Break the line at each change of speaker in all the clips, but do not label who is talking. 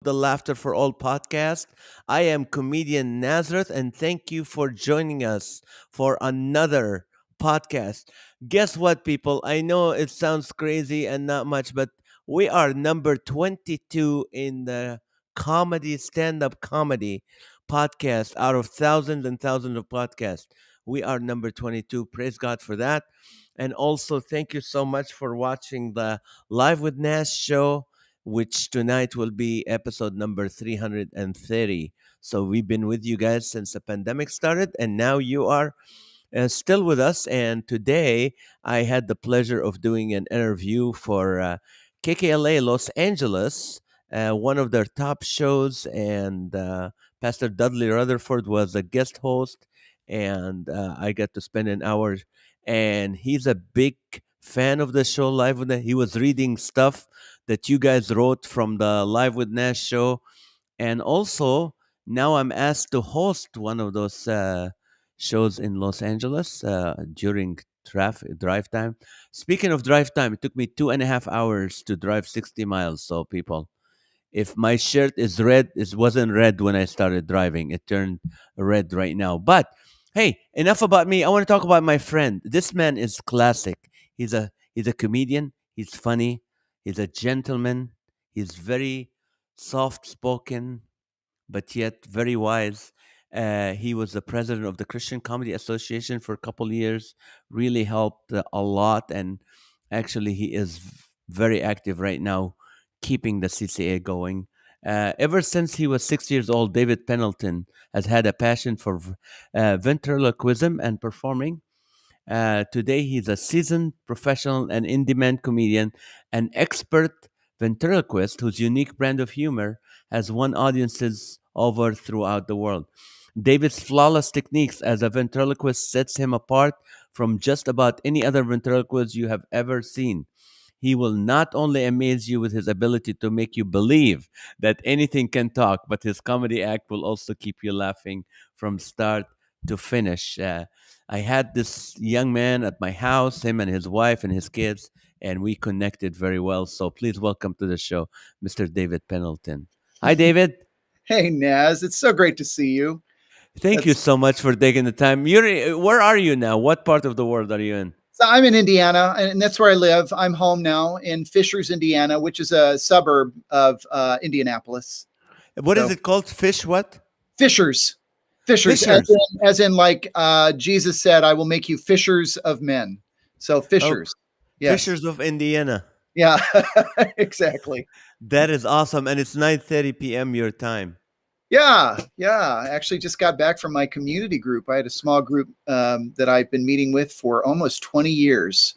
the Laughter for All podcast. I am Comedian Nazareth, and thank you for joining us for another podcast. Guess what, people? I know it sounds crazy and not much, but we are number 22 in the stand up comedy podcast out of thousands and thousands of podcasts. We are number 22. Praise God for that. And also, thank you so much for watching the Live with Nash show, which tonight will be episode number 330. So we've been with you guys since the pandemic started, and now you are still with us. And today I had the pleasure of doing an interview for KKLA Los Angeles, one of their top shows, and Pastor Dudley Rutherford was a guest host, and I got to spend an hour. And he's a big fan of the show Live with Nash. He was reading stuff that you guys wrote from the Live with Nash show, and also now I'm asked to host one of those shows in Los Angeles during traffic drive time. Speaking of drive time, it took me 2.5 hours to drive 60 miles. So people, if my shirt is red, it wasn't red when I started driving. It turned red right now. But hey, enough about me. I want to talk about my friend. This man is classic. He's a comedian. He's funny. He's a gentleman. He's very soft spoken, but yet very wise. He was the president of the Christian Comedy Association for a couple of years. Really helped a lot, and actually, he is very active right now, keeping the CCA going. Ever since he was 6 years old, David Pendleton has had a passion for ventriloquism and performing. Today, he's a seasoned professional and in demand comedian, an expert ventriloquist whose unique brand of humor has won audiences over throughout the world. David's flawless techniques as a ventriloquist sets him apart from just about any other ventriloquist you have ever seen. He will not only amaze you with his ability to make you believe that anything can talk, but his comedy act will also keep you laughing from start to finish. I had this young man at my house, him and his wife and his kids, and we connected very well. So please welcome to the show, Mr. David Pendleton. Hi, David.
Hey, Naz, it's so great to see you.
Thank you so much for taking the time. Where are you now? What part of the world are you in?
So I'm in Indiana, and that's where I live. I'm home now in Fishers, Indiana, which is a suburb of Indianapolis.
What is it called? What?
Fishers. Fishers. As in like Jesus said, I will make you fishers of men. So Fishers.
Yes. Fishers of Indiana.
Yeah, exactly.
That is awesome. And it's 9:30 p.m. your time.
Yeah. I actually just got back from my community group. I had a small group that I've been meeting with for almost 20 years.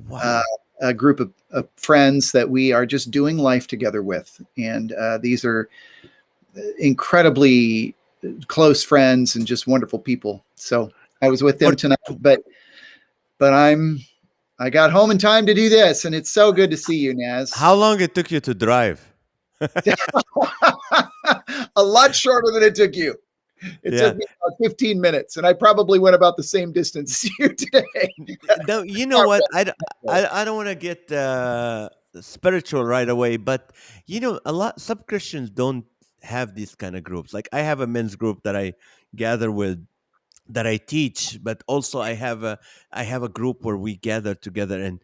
Wow.
A group of friends that we are just doing life together with. And these are incredibly close friends and just wonderful people. So I was with them tonight, but I got home in time to do this, and it's so good to see you, Naz.
How long it took you to drive?
A lot shorter than it took you. It took me about 15 minutes, and I probably went about the same distance as you today.
No, you know what? I don't want to get spiritual right away, but some Christians don't have these kind of groups. Like I have a men's group that I gather with, that I teach, but also I have a group where we gather together. And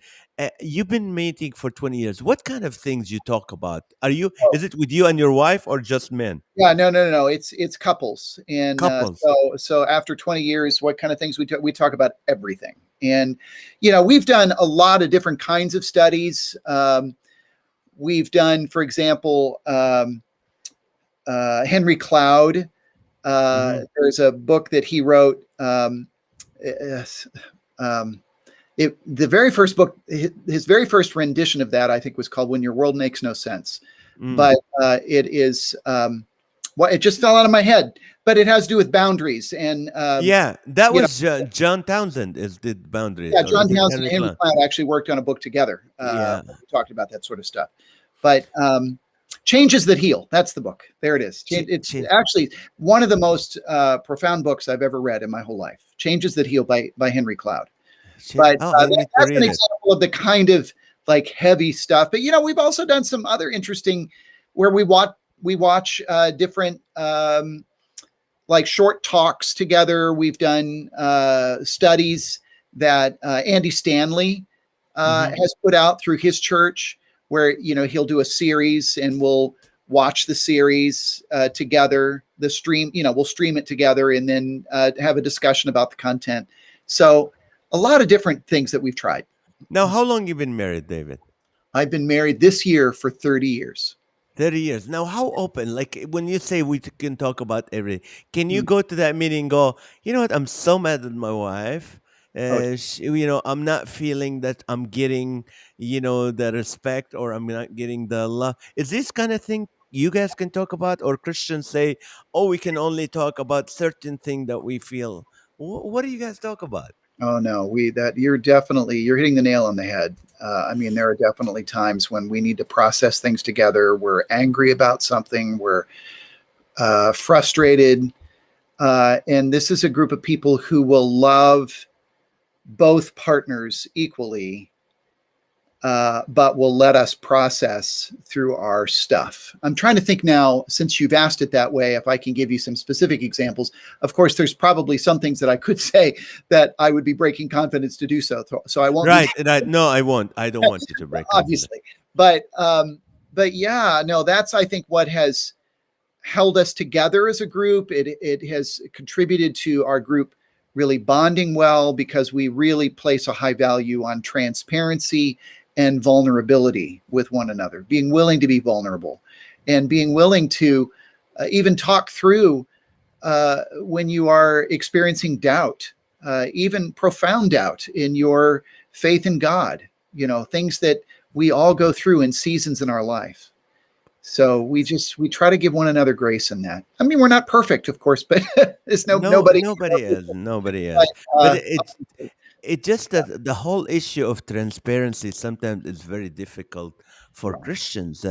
you've been meeting for 20 years. What kind of things you talk about? Is it with you and your wife or just men?
Yeah, no. It's couples. And
couples.
So after 20 years, what kind of things we talk about? Everything. And we've done a lot of different kinds of studies. We've done, for example, Henry Cloud. There's a book that he wrote. The very first book, his very first rendition of that, I think, was called "When Your World Makes No Sense." But it is it just fell out of my head. But it has to do with boundaries, and
that was John Townsend did boundaries.
Yeah, John Townsend and Henry Cloud actually worked on a book together. We talked about that sort of stuff, but. Changes That Heal. That's the book. There it is. It's actually one of the most profound books I've ever read in my whole life. Changes That Heal by Henry Cloud. But that's an example of the kind of like heavy stuff. But we've also done some other interesting where we we watch different like short talks together. We've done studies that Andy Stanley has put out through his church, where he'll do a series and we'll watch the series together. The stream, we'll stream it together and then have a discussion about the content. So a lot of different things that we've tried.
Now, how long you been married, David?
I've been married this year for 30 years.
30 years. Now, how open? Like when you say we can talk about everything, can you go to that meeting and go, you know what, I'm so mad at my wife. I'm not feeling that I'm getting, the respect, or I'm not getting the love. Is this kind of thing you guys can talk about? Or Christians say, oh, we can only talk about certain thing that we feel. What do you guys talk about?
Oh no, you're hitting the nail on the head. I mean, there are definitely times when we need to process things together. We're angry about something. We're frustrated. And this is a group of people who will love both partners equally, but will let us process through our stuff. I'm trying to think now, since you've asked it that way, if I can give you some specific examples. Of course, there's probably some things that I could say that I would be breaking confidence to do so. So I won't.
Right. No, I won't. I don't want you to break
obviously. But yeah, no, that's, I think, what has held us together as a group. It has contributed to our group really bonding well, because we really place a high value on transparency and vulnerability with one another, being willing to be vulnerable and being willing to even talk through when you are experiencing doubt, even profound doubt in your faith in God, things that we all go through in seasons in our life. So we try to give one another grace in that. I mean, we're not perfect, of course, but there's nobody
is. But it just that the whole issue of transparency sometimes is very difficult for Christians,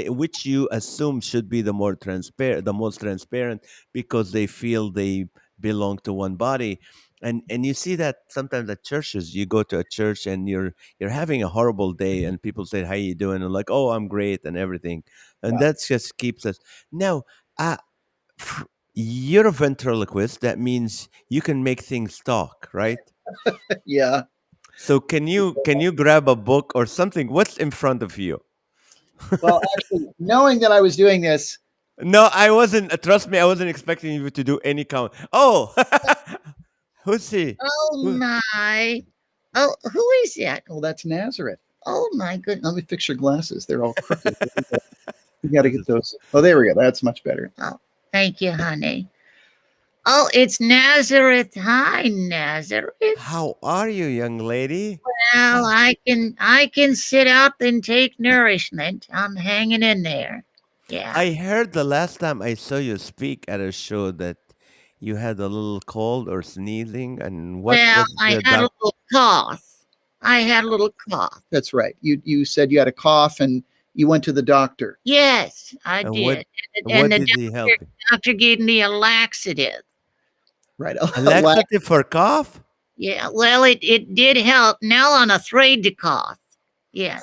which you assume should be the most transparent, because they feel they belong to one body. And you see that sometimes at churches. You go to a church and you're having a horrible day, and people say, "How you doing?" And like, "Oh, I'm great," and everything, and that just keeps us. Now, you're a ventriloquist. That means you can make things talk, right?
Yeah.
So can you grab a book or something? What's in front of you?
Well, actually, knowing that I was doing this.
No, I wasn't. Trust me, I wasn't expecting you to do any count. Oh, who's he?
Oh my! Oh, who is that?
Oh, that's Nazareth.
Oh my goodness!
Let me fix your glasses. They're all crooked. You got to get those. Oh, there we go. That's much better.
Oh, thank you, honey. Oh, it's Nazareth. Hi, Nazareth.
How are you, young lady?
Well, I can sit up and take nourishment. I'm hanging in there. Yeah.
I heard the last time I saw you speak at a show that you had a little cold or sneezing, and
I had a little cough.
That's right. You said you had a cough and you went to the doctor.
Yes, I did.
And did he help you?
The doctor gave me a laxative.
Right.
A laxative for cough?
Yeah, well, it did help. Now I'm afraid to cough. Yeah.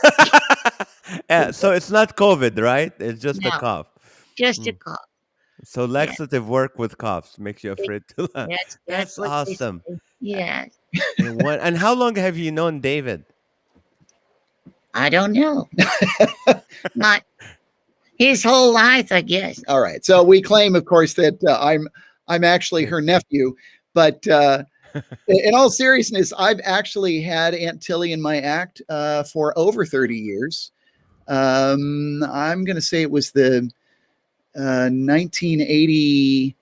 Yeah, so it's not COVID, right? It's just a cough.
Just a cough.
So laxative work with coughs makes you afraid to laugh.
That's
awesome.
Yeah.
And how long have you known David?
I don't know. Not his whole life, I guess.
All right. So we claim, of course, that I'm actually her nephew, but in all seriousness, I've actually had Aunt Tilly in my act for over 30 years. I'm going to say it was the 1985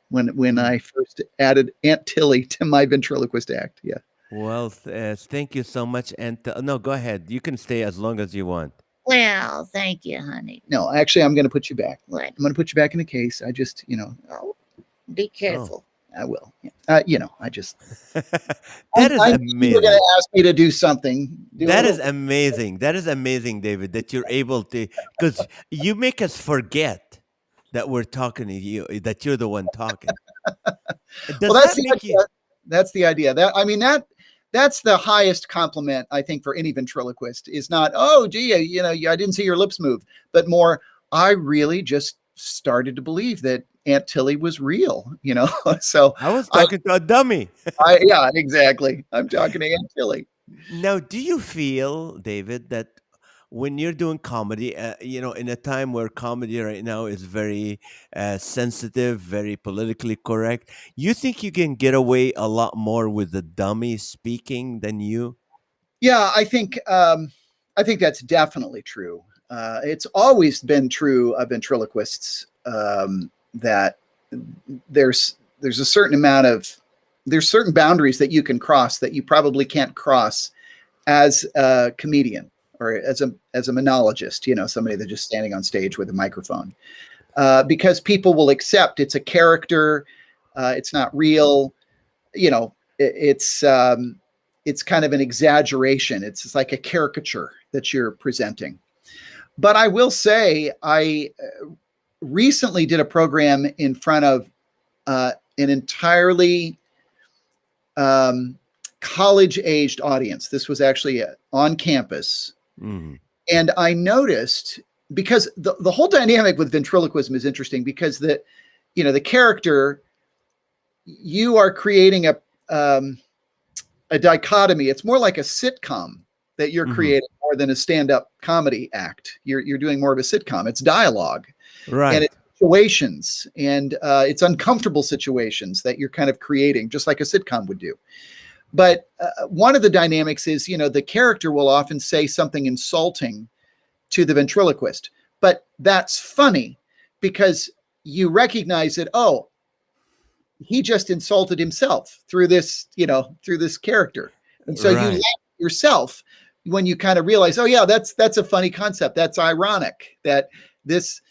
when I first added Aunt Tilly to my ventriloquist act. Yeah.
Well, thank you so much. And no, go ahead. You can stay as long as you want.
Well, thank you, honey.
No, actually, I'm going to put you back.
What?
I'm going to put you back in the case. I just,
Oh, be careful.
I will. I just.
That is amazing.
You're going to ask me to do something.
That is amazing. That is amazing, David, that you're able to, because you make us forget that we're talking to you, that you're the one talking.
Well, that's the idea. That's the idea. that's the highest compliment, I think, for any ventriloquist is not, oh, gee, I didn't see your lips move, but more, I really just started to believe that Aunt Tilly was real, So
I was talking to a dummy.
yeah, exactly. I'm talking to Aunt Tilly.
Now, do you feel, David, that when you're doing comedy, in a time where comedy right now is very sensitive, very politically correct, you think you can get away a lot more with the dummy speaking than you?
Yeah, I think that's definitely true. It's always been true of ventriloquists, that there's a certain amount of there's certain boundaries that you can cross that you probably can't cross as a comedian or as a monologist, somebody that's just standing on stage with a microphone, because people will accept it's a character, it's not real, it's kind of an exaggeration. It's just like a caricature that you're presenting. But I will say, I recently did a program in front of an entirely college-aged audience. This was actually on campus.
Mm.
And I noticed, because the whole dynamic with ventriloquism is interesting, because the character, you are creating a dichotomy. It's more like a sitcom that you're creating more than a stand-up comedy act. You're doing more of a sitcom. It's dialogue,
Right.
and it's situations, and it's uncomfortable situations that you're kind of creating, just like a sitcom would do. But one of the dynamics is, the character will often say something insulting to the ventriloquist, but that's funny because you recognize that, oh, he just insulted himself through this character. And so you laugh yourself when you kind of realize, oh yeah, that's a funny concept. That's ironic that this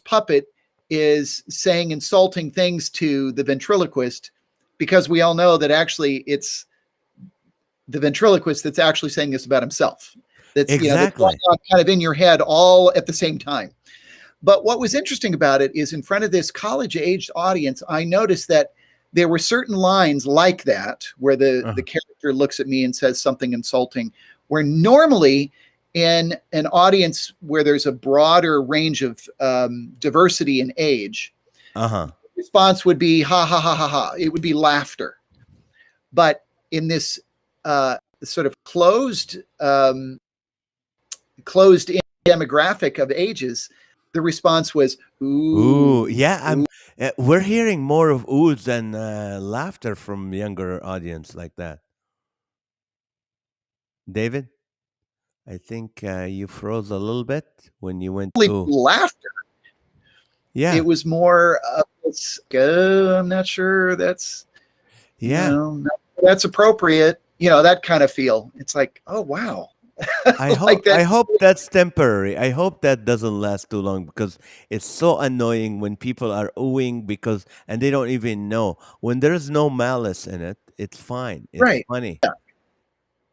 puppet is saying insulting things to the ventriloquist, because we all know that actually it's the ventriloquist that's actually saying this about himself. That's
Exactly.
that's going on kind of in your head all at the same time. But what was interesting about it is, in front of this college-aged audience, I noticed that there were certain lines like that where the character looks at me and says something insulting, where normally in an audience where there's a broader range of diversity in age, the response would be ha ha ha ha ha. It would be laughter. But in this sort of closed in demographic of ages, the response was ooh.
Ooh, yeah. We're hearing more of oohs than laughter from younger audience like that. David, I think you froze a little bit when you went
Really
ooh.
laughter.
Yeah,
It was more I'm not sure that's that's appropriate. That kind of feel. It's like, oh wow.
I hope I hope that's temporary. I hope that doesn't last too long, because it's so annoying when people are oohing and they don't even know. When there's no malice in it, it's fine. It's
right.
funny.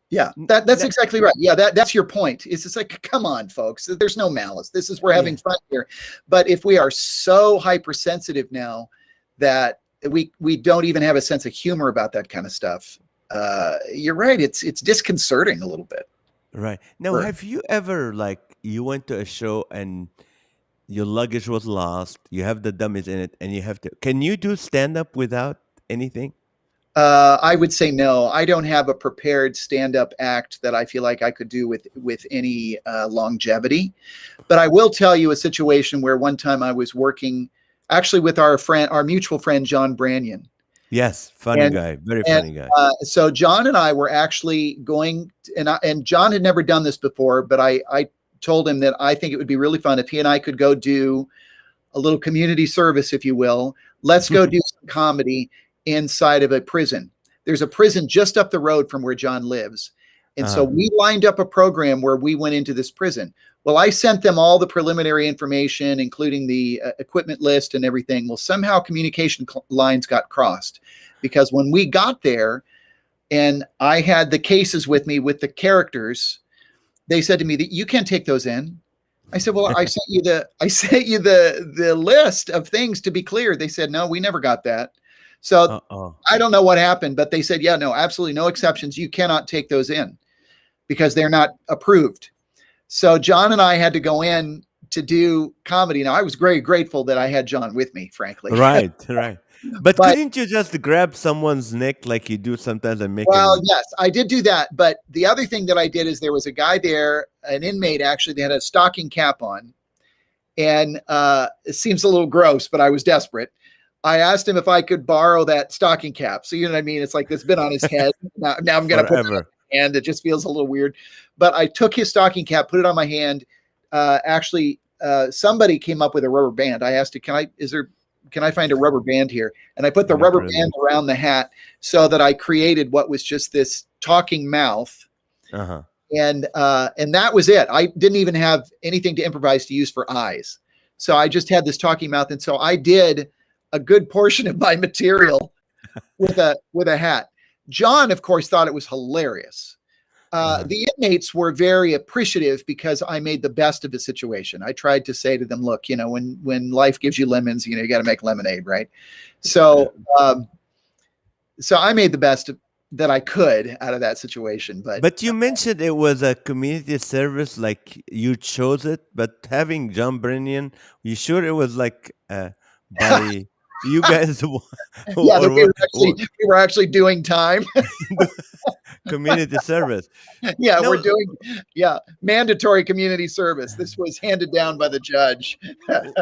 Yeah, that's exactly right. Yeah, that's your point. It's just like, come on, folks. There's no malice. We're having fun here. But if we are so hypersensitive now that we don't even have a sense of humor about that kind of stuff, you're right. It's disconcerting a little bit.
Right. Now, have you ever, you went to a show and your luggage was lost, you have the dummies in it, and can you do stand-up without anything?
I would say no. I don't have a prepared stand-up act that I feel like I could do with any longevity. But I will tell you a situation where one time I was working actually with our mutual friend, John Branyan.
Yes, funny guy, very funny guy.
So John and I were actually going, and John had never done this before, but I told him that I think it would be really fun if he and I could go do a little community service, if you will. Let's go do some comedy inside of a prison. There's a prison just up the road from where John lives. And so we lined up a program where we went into this prison. Well, I sent them all the preliminary information, including the equipment list and everything. Well, somehow communication lines got crossed, because when we got there and I had the cases with me with the characters, they said to me that you can't take those in. I said, well, I sent you the list of things to be cleared. They said, no, we never got that. So
Uh-oh.
I don't know what happened, but they said, yeah, no, absolutely no exceptions. You cannot take those in because they're not approved. So John and I had to go in to do comedy. Now I was very grateful that I had John with me, frankly.
Right, right. But
But
couldn't you just grab someone's neck like you do sometimes and make
well,
him?
yes, I did do that. But the other thing that I did is there was a guy there, an inmate actually, that had a stocking cap on. And it seems a little gross, but I was desperate. I asked him if I could borrow that stocking cap. So, you know what I mean? It's like it's been on his head. Now I'm going to put it on
Forever.
my hand. It just feels a little weird. But I took his stocking cap, put it on my hand. Actually, somebody came up with a rubber band. I asked him, can I find a rubber band here? And I put the rubber band around the hat so that I created what was just this talking mouth.
Uh-huh.
And that was it. I didn't even have anything to improvise to use for eyes. So I just had this talking mouth. And so I did a good portion of my material with a hat. John, of course, thought it was hilarious. The inmates were very appreciative because I made the best of the situation. I tried to say to them, look, you know, when life gives you lemons, you know, you got to make lemonade, right? So, so I made the best that I could out of that situation.
But you mentioned it was a community service, like you chose it. But having John Brennan, you sure it was like by you guys?
Yeah, we were actually doing time.
Community service.
Yeah, we're doing mandatory community service. This was handed down by the judge.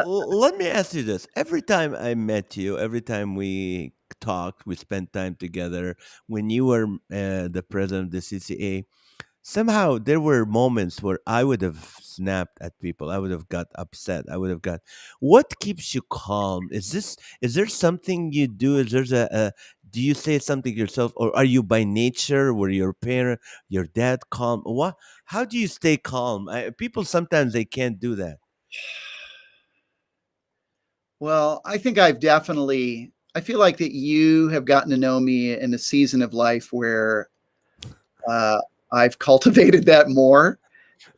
Let me ask you this. Every time I met you, every time we talked, we spent time together, when you were the president of the CCA, somehow there were moments where I would have snapped at people. I would have got upset. I would have got. What keeps you calm? Is there something you do? Is there do you say something yourself, or are you by nature? Were your parent, your dad calm? What? How do you stay calm? People sometimes they can't do that.
Well, I think I feel like that you have gotten to know me in a season of life where I've cultivated that more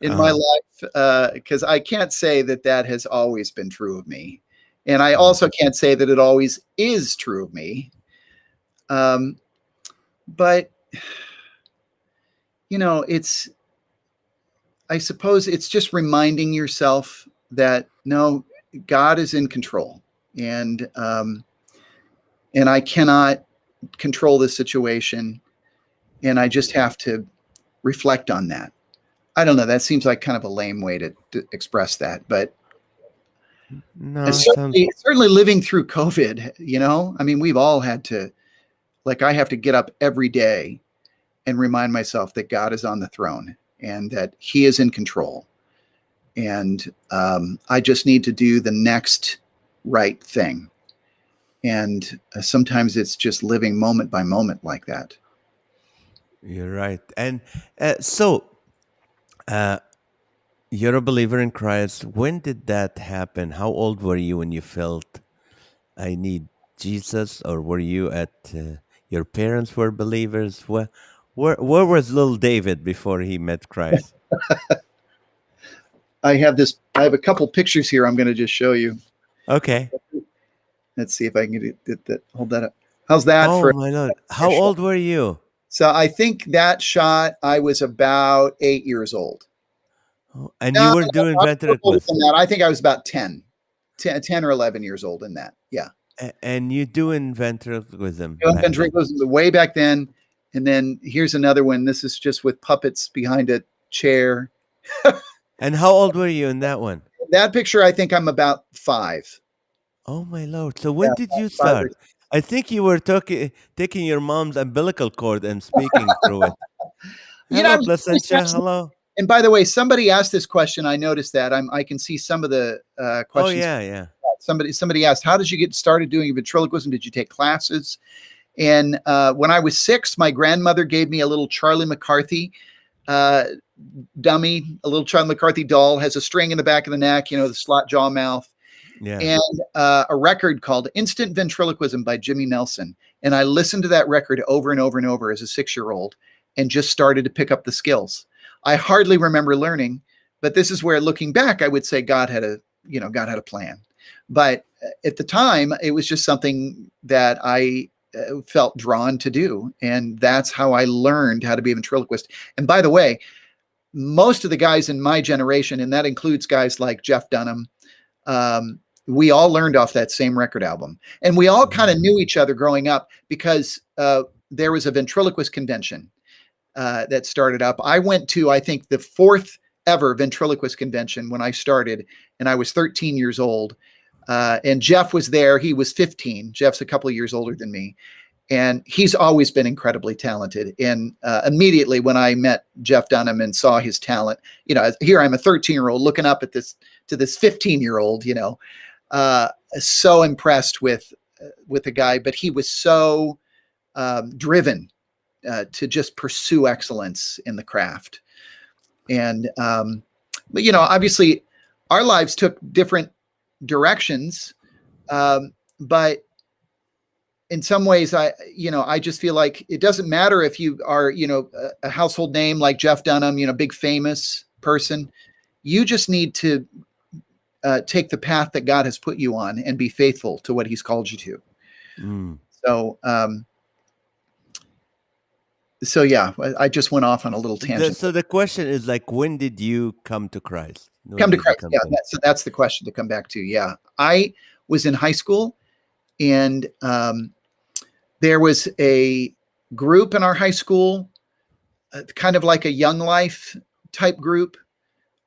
in my life, because I can't say that has always been true of me. And I also can't say that it always is true of me. But, you know, I suppose it's just reminding yourself that, no, God is in control, and I cannot control this situation, and I just have to reflect on that. I don't know. That seems like kind of a lame way to express that, but
no,
certainly living through COVID, you know, I mean, we've all had to, like, I have to get up every day and remind myself that God is on the throne and that he is in control. And I just need to do the next right thing. And sometimes it's just living moment by moment like that.
You're right. And so you're a believer in Christ. When did that happen? How old were you when you felt I need Jesus? Or were you at your parents were believers? Where was little David before he met Christ?
I have a couple pictures here I'm going to just show you.
Okay.
Let's see if I can get that. Hold that up. How's that?
Oh, my Lord. How old were you?
So I think that shot, I was about 8 years old.
Oh, and you were doing ventriloquism?
I think I was about 10 or 11 years old in that. Yeah.
And you doing ventriloquism?
Ventriloquism way back then. And then here's another one. This is just with puppets behind a chair.
And how old were you in that one?
That picture, I think I'm about 5.
Oh, my Lord. So when did you start? I think you were taking your mom's umbilical cord and speaking through it. Hello, Placentia. Hello.
And by the way, somebody asked this question. I noticed that. I can see some of the questions.
Oh, yeah.
Somebody asked, how did you get started doing ventriloquism? Did you take classes? And when I was 6, my grandmother gave me a little Charlie McCarthy dummy, a little Charlie McCarthy doll, has a string in the back of the neck, you know, the slot jaw mouth. Yeah. And a record called Instant Ventriloquism by Jimmy Nelson. And I listened to that record over and over and over as a 6-year-old and just started to pick up the skills. I hardly remember learning, but this is where, looking back, I would say God had a plan. But at the time, it was just something that I felt drawn to do. And that's how I learned how to be a ventriloquist. And by the way, most of the guys in my generation, and that includes guys like Jeff Dunham, we all learned off that same record album. And we all kind of knew each other growing up because there was a ventriloquist convention that started up. I went to, I think, the 4th ever ventriloquist convention when I started, and I was 13 years old. And Jeff was there. He was 15. Jeff's a couple of years older than me. And he's always been incredibly talented. And immediately when I met Jeff Dunham and saw his talent, here I'm a 13-year-old looking up at this 15-year-old, so impressed with the guy. But he was so driven to just pursue excellence in the craft. And but obviously our lives took different directions, but in some ways I just feel like it doesn't matter if you are a household name like Jeff Dunham, big famous person. You just need to take the path that God has put you on and be faithful to what he's called you to. So yeah, I just went off on a little tangent.
So the question is like, when did you come to Christ?
Yeah, so that's the question to come back to. Yeah, I was in high school, and there was a group in our high school, kind of like a Young Life type group.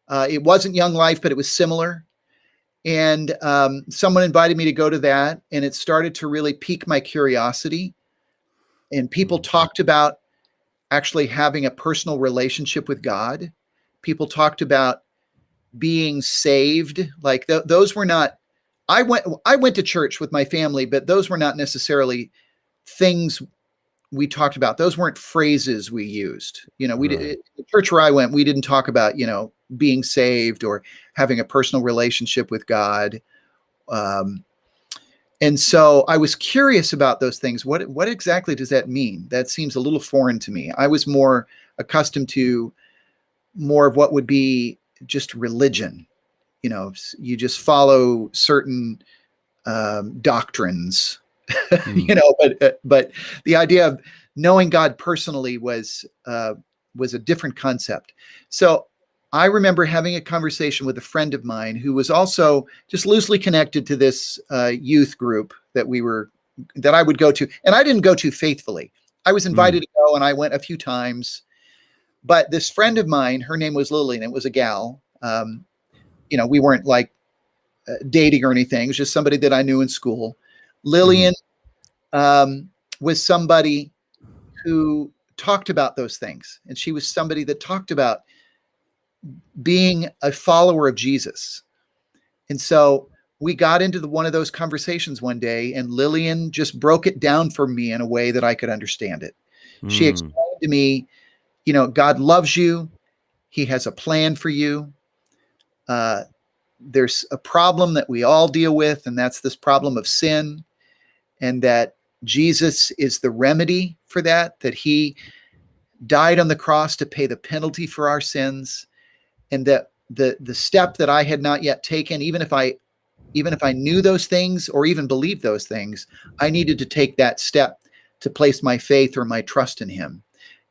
It wasn't Young Life, but it was similar. And someone invited me to go to that, and it started to really pique my curiosity. And people talked about actually having a personal relationship with God. People talked about being saved. Like those were not, I went to church with my family, but those were not necessarily things we talked about. Those weren't phrases we used. The church where I went, we didn't talk about, being saved or having a personal relationship with God. And so I was curious about those things. What exactly does that mean? That seems a little foreign to me. I was more accustomed to more of what would be just religion. You just follow certain doctrines, but the idea of knowing God personally was a different concept. So I remember having a conversation with a friend of mine who was also just loosely connected to this youth group that I would go to, and I didn't go to faithfully. I was invited to go, and I went a few times. But this friend of mine, her name was Lily, and it was a gal. We weren't like dating or anything. It was just somebody that I knew in school. Lillian was somebody who talked about those things, and she was somebody that talked about being a follower of Jesus. And so we got into one of those conversations one day, and Lillian just broke it down for me in a way that I could understand it. She explained to me, God loves you. He has a plan for you. There's a problem that we all deal with, and that's this problem of sin, and that Jesus is the remedy for that he died on the cross to pay the penalty for our sins. And that the step that I had not yet taken, even if I knew those things or even believed those things, I needed to take that step to place my faith or my trust in him.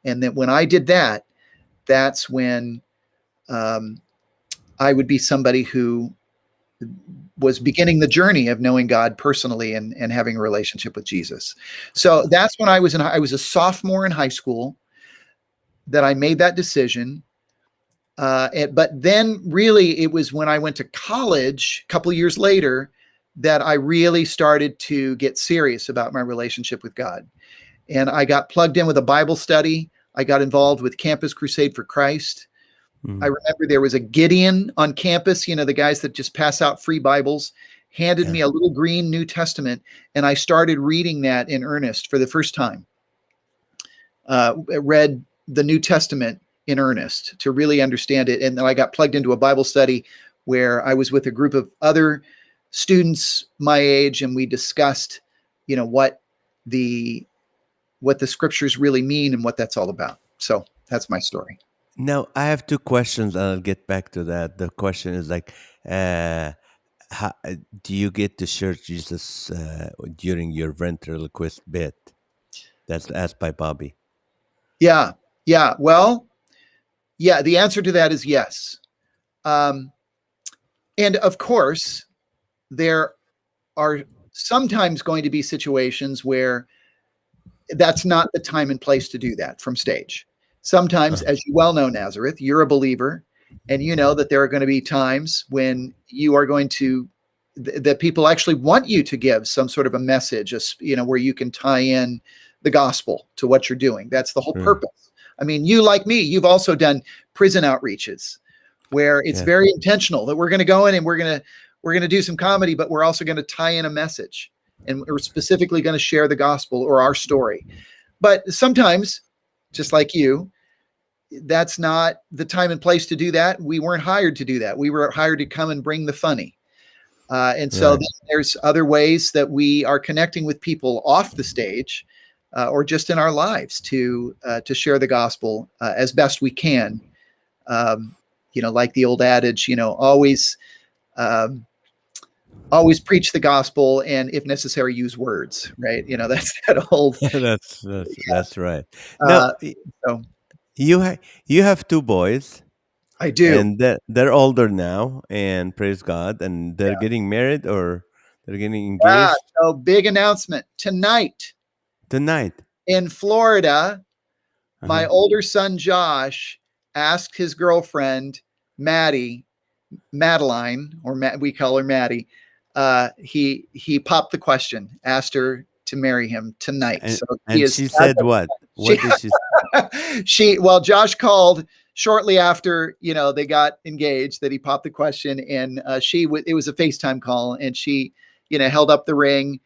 And that when I did that, that's when I would be somebody who was beginning the journey of knowing God personally and having a relationship with Jesus. So that's when I was a sophomore in high school that I made that decision. But then really it was when I went to college a couple of years later that I really started to get serious about my relationship with God. And I got plugged in with a Bible study. I got involved with Campus Crusade for Christ. I remember there was a Gideon on campus, the guys that just pass out free Bibles, handed me a little green New Testament, and I started reading that in earnest for the first time. Read the New Testament in earnest to really understand it. And then I got plugged into a Bible study where I was with a group of other students my age, and we discussed, what the scriptures really mean and what that's all about. So that's my story.
Now, I have two questions, and I'll get back to that. The question is like, How, do you get to share Jesus during your ventriloquist bit? That's asked by Bobby.
Yeah. Yeah. Well, yeah, the answer to that is yes. Um, and of course, there are sometimes going to be situations where that's not the time and place to do that from stage. Sometimes,
Uh,
as you well know, Nazareth, you're a believer, and you know that there are going to be times when you are going to that people actually want you to give some sort of a message, where you can tie in the gospel to what you're doing. That's the whole
mm,
purpose. I mean, you like me, you've also done prison outreaches where it's
yes,
very intentional that we're going to go in and we're going to do some comedy, but we're also going to tie in a message, and we're specifically going to share the gospel or our story. But sometimes, just like you, that's not the time and place to do that. We weren't hired to do that. We were hired to come and bring the funny. And so
right.
then there's other ways that we are connecting with people off the stage, or just in our lives to share the gospel as best we can. Um, like the old adage, um, always preach the gospel, and if necessary, use words. Right? That's that old.
That's right. Now
Uh, so
you you have two boys,
I do.
and they're older now, and praise God, and they're getting married or they're getting
Yeah.
engaged
So big announcement tonight
tonight.
in Florida. My
Uh-huh.
older son Josh asked his girlfriend Maddie, Madeline, or we call her Maddie. He popped the question, asked her to marry him tonight.
And
So he
and
is.
she said what?
She,
What did she?
well, Josh called shortly after they got engaged, that he popped the question, and it was a FaceTime call, and she held up the ring,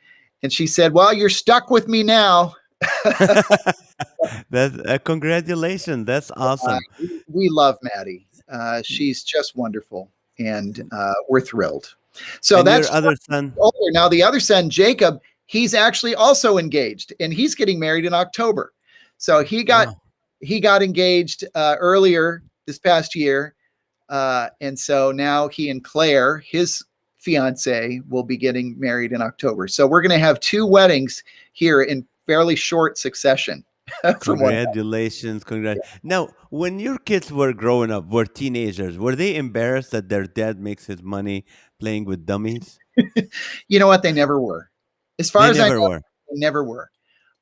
and she said, "Well, you're stuck with me now."
That's congratulations. That's awesome.
We love Maddie. She's just wonderful, and we're thrilled. So
And your
that's
other son?
older. Now the other son, Jacob, he's actually also engaged, and he's getting married in October. So
Wow.
he got engaged earlier this past year, and so now he and Claire, his fiance, will be getting married in October. So we're going to have two weddings here in fairly short succession from one.
Congratulations. Now, when your kids were growing up, were teenagers, were they embarrassed that their dad makes his money playing with dummies?
You know what? They never were. As far
They
as I
never
know,
were.
they never were.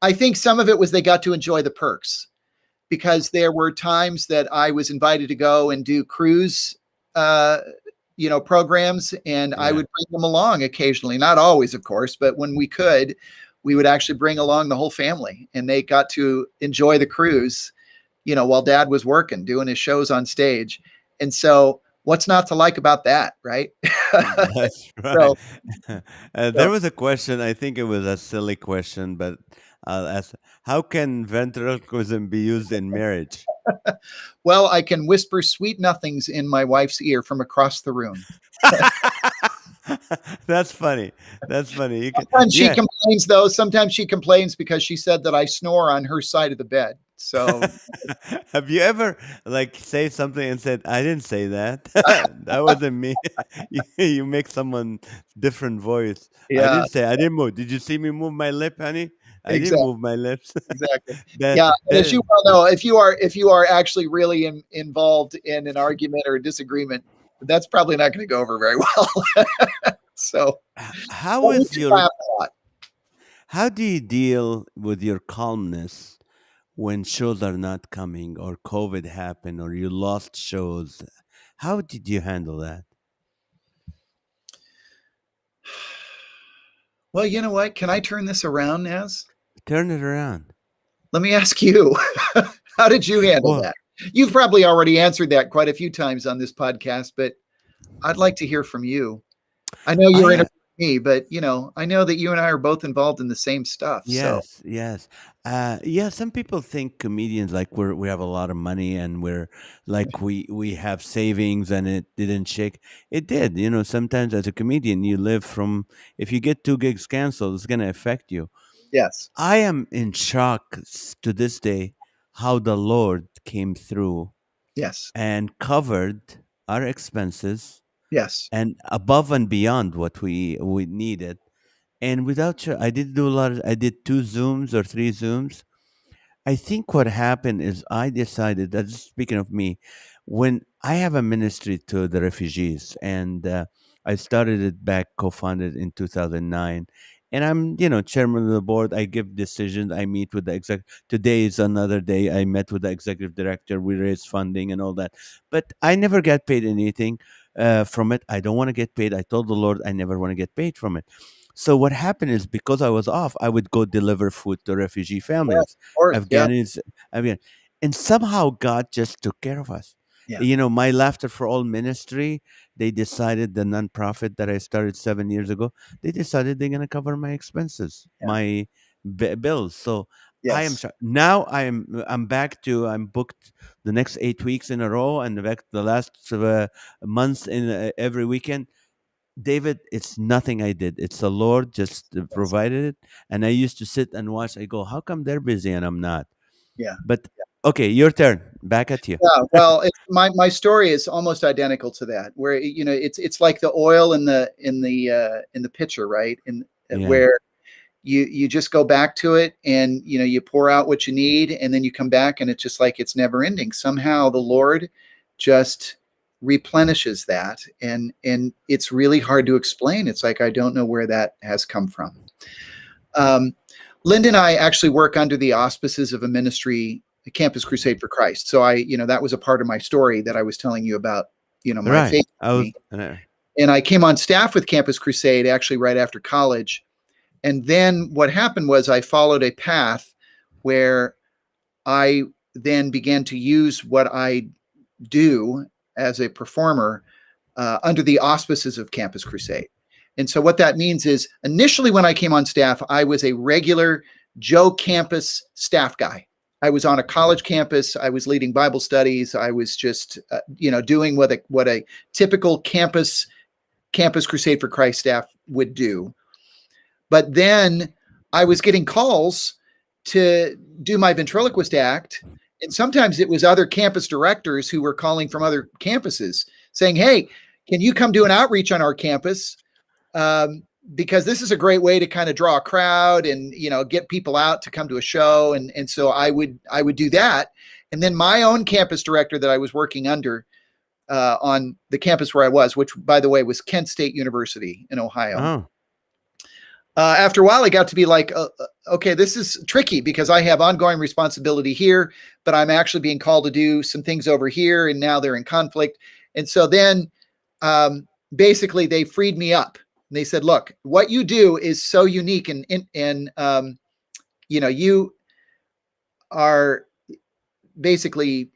I think some of it was they got to enjoy the perks, because there were times that I was invited to go and do cruise, programs, and I
Yeah.
would bring them along occasionally. Not always, of course, but when we could, we would actually bring along the whole family, and they got to enjoy the cruise, while Dad was working, doing his shows on stage. And so, what's not to like about that, right?
That's right.
so,
There
so
was a question, I think it was a silly question, but I'll ask, how can ventriloquism be used in marriage?
well, I can whisper sweet nothings in my wife's ear from across the room.
That's funny. That's funny. You can,
Sometimes she
yeah.
complains, though. Sometimes she complains because she said that I snore on her side of the bed. So,
Have you ever like say something and said, "I didn't say that. That wasn't me." You make someone different voice. I
yeah,
didn't say. I didn't move. Did you see me move my lip, honey? I didn't
exactly,
move my lips.
exactly.
that
Yeah, and as
that
you well know, if you are actually really involved in an argument or a disagreement, that's probably not going to go over very well. So,
how
but we
is
do
your
laugh a lot.
how do you deal with your calmness when shows are not coming or COVID happened or you lost shows? How did you handle that?
Well, you know what? Can I turn this around, Naz?
Turn it around.
Let me ask you, how did you handle
Well,
that? You've probably already answered that quite a few times on this podcast, but I'd like to hear from you. I know you're
I
interviewing me, but I know that you and I are both involved in the same stuff. So
Yes, yes. Yeah, some people think comedians like we have a lot of money and we're like we have savings and it didn't shake. It did. Sometimes as a comedian you live from if you get two gigs canceled, it's gonna affect you.
yes,
I am in shock to this day how the Lord came through
yes,
and covered our expenses.
Yes.
and above and beyond what we needed. And I did do a lot of, I did 2 Zooms or 3 Zooms. I think what happened is I decided that, speaking of me, when I have a ministry to the refugees, and I started it back, co-founded in 2009, and I'm, chairman of the board. I give decisions. I meet with the exec. Today is another day. I met with the executive director. We raised funding and all that, but I never get paid anything from it. I don't want to get paid. I told the Lord I never want to get paid from it. So what happened is, because I was off, I would go deliver food to refugee
Yeah. Of
families,
course. Yeah.
Afghanis, Afghan, and somehow God just took care of us.
Yeah.
My Laughter for All ministry, they decided, the nonprofit that I started 7 years ago, they decided they're going to cover my expenses,
Yeah.
my bills. So I am
Yes.
now I'm back to, I'm booked the next 8 weeks in a row, and the last months in every weekend. David, it's nothing I did. It's the Lord just
Yes.
provided it. And I used to sit and watch. I go, how come they're busy and I'm not?
Yeah.
But okay, your turn. Back at you.
Yeah, well, my story is almost identical to that, where it's like the oil in the pitcher, right? In
Yeah.
where you just go back to it, and you pour out what you need, and then you come back, and it's just like it's never ending. Somehow the Lord just replenishes that, and it's really hard to explain. It's like I don't know where that has come from. Um, Linda and I actually work under the auspices of a ministry, the Campus Crusade for Christ. So that was a part of my story that I was telling you about, my
Right.
faith
I was
journey. And I came on staff with Campus Crusade actually right after college. And then what happened was I followed a path where I then began to use what I do as a performer under the auspices of Campus Crusade. And so what that means is, initially when I came on staff, I was a regular Joe campus staff guy. I was on a college campus. I was leading Bible studies. I was just, doing what a typical campus Crusade for Christ staff would do. But then I was getting calls to do my ventriloquist act. And sometimes it was other campus directors who were calling from other campuses saying, hey, can you come do an outreach on our campus? Because this is a great way to kind of draw a crowd and, get people out to come to a show. And so I would do that. And then my own campus director that I was working under on the campus where I was, which, by the way, was Kent State University in Ohio.
Oh.
After a while, I got to be like, okay, this is tricky because I have ongoing responsibility here, but I'm actually being called to do some things over here, and now they're in conflict. And so then basically they freed me up. And they said, look, what you do is so unique, and you are basically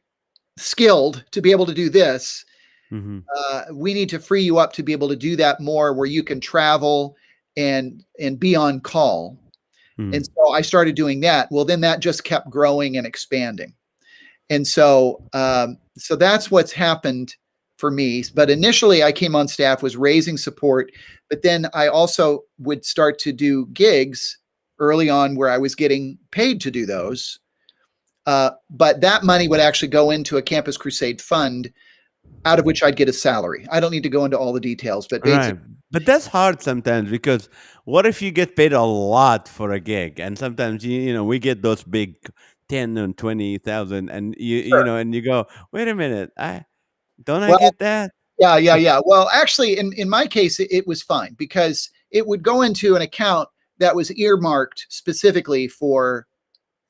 skilled to be able to do this.
Mm-hmm.
We need to free you up to be able to do that more, where you can travel and be on call.
Mm-hmm.
And so I started doing that. Well, then that just kept growing and expanding. And so that's what's happened for me. But initially I came on staff, was raising support, but then I also would start to do gigs early on where I was getting paid to do those. But that money would actually go into a Campus Crusade fund, out of which I'd get a salary. I don't need to go into all the details, but basically.
Right. But that's hard sometimes, because what if you get paid a lot for a gig, and sometimes we get those big 10 and 20,000, and and you go, wait a minute, I
Well,
get that?
Yeah. Well, actually, in my case, it was fine because it would go into an account that was earmarked specifically for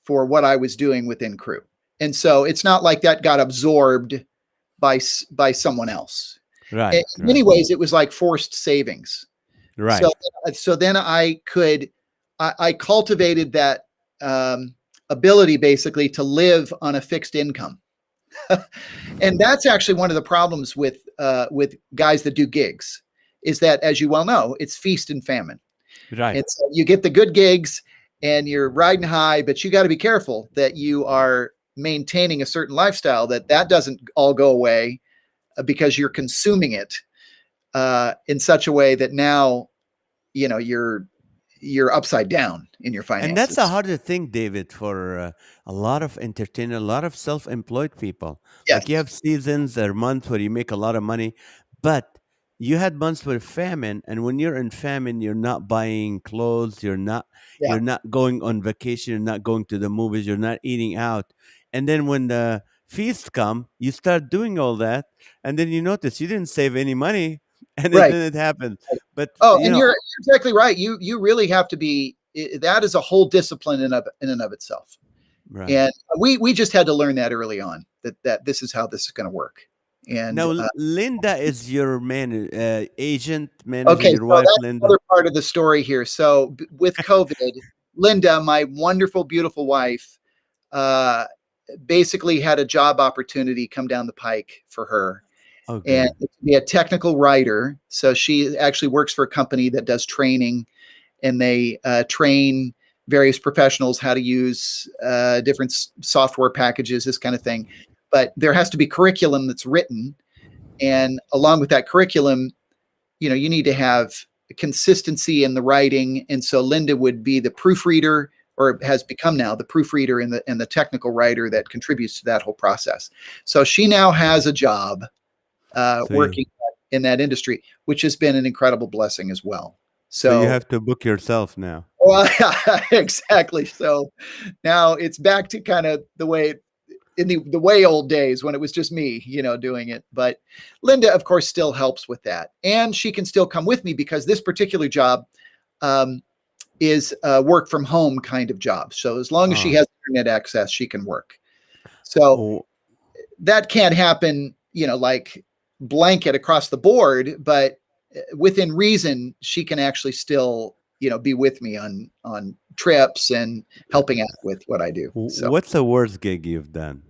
what I was doing within Crew. And so it's not like that got absorbed by someone else.
Right.
In many ways, it was like forced savings.
Right.
So then I cultivated that ability basically to live on a fixed income. And that's actually one of the problems with guys that do gigs, is that, as you well know, it's feast and famine.
Right.
And so you get the good gigs and you're riding high, but you got to be careful that you are maintaining a certain lifestyle, that doesn't all go away because you're consuming it in such a way that now, you're upside down in your finances.
And that's a harder thing, David, for a lot of entertainers, a lot of self-employed people.
Yes.
Like, you have seasons or months where you make a lot of money, but you had months with famine, and when you're in famine, you're not buying clothes,
Yeah.
you're not going on vacation, you're not going to the movies, you're not eating out. And then when the feasts come, you start doing all that, and then you notice you didn't save any money, and
Right.
then it happens. But
Oh, and you're exactly right. You really have to be. That is a whole discipline in and of itself.
right.
And we just had to learn that early on, that this is how this is going to work. And
Now, Linda is your agent, manager,
okay,
your
so
wife,
that's
Linda.
another part of the story here. So with COVID, Linda, my wonderful, beautiful wife, uh, basically had a job opportunity come down the pike for her,
Oh,
and
good.
to be a technical writer. So she actually works for a company that does training, and they train various professionals how to use different software packages, this kind of thing. But there has to be curriculum that's written, and along with that curriculum, you need to have consistency in the writing. And so Linda would be the proofreader, or has become now the proofreader and the technical writer that contributes to that whole process. So she now has a job
So,
working in that industry, which has been an incredible blessing as well.
so you
So,
have to book yourself now.
well, exactly. So now it's back to kind of the way in the way old days when it was just me, doing it. But Linda, of course, still helps with that, and she can still come with me because this particular job um, is a work from home kind of job. So as long as she
Oh,
has internet access, she can work. So
oh,
that can't happen, like blanket across the board, but within reason, she can actually still, be with me on trips and helping out with what I do. So,
what's the worst gig you've done?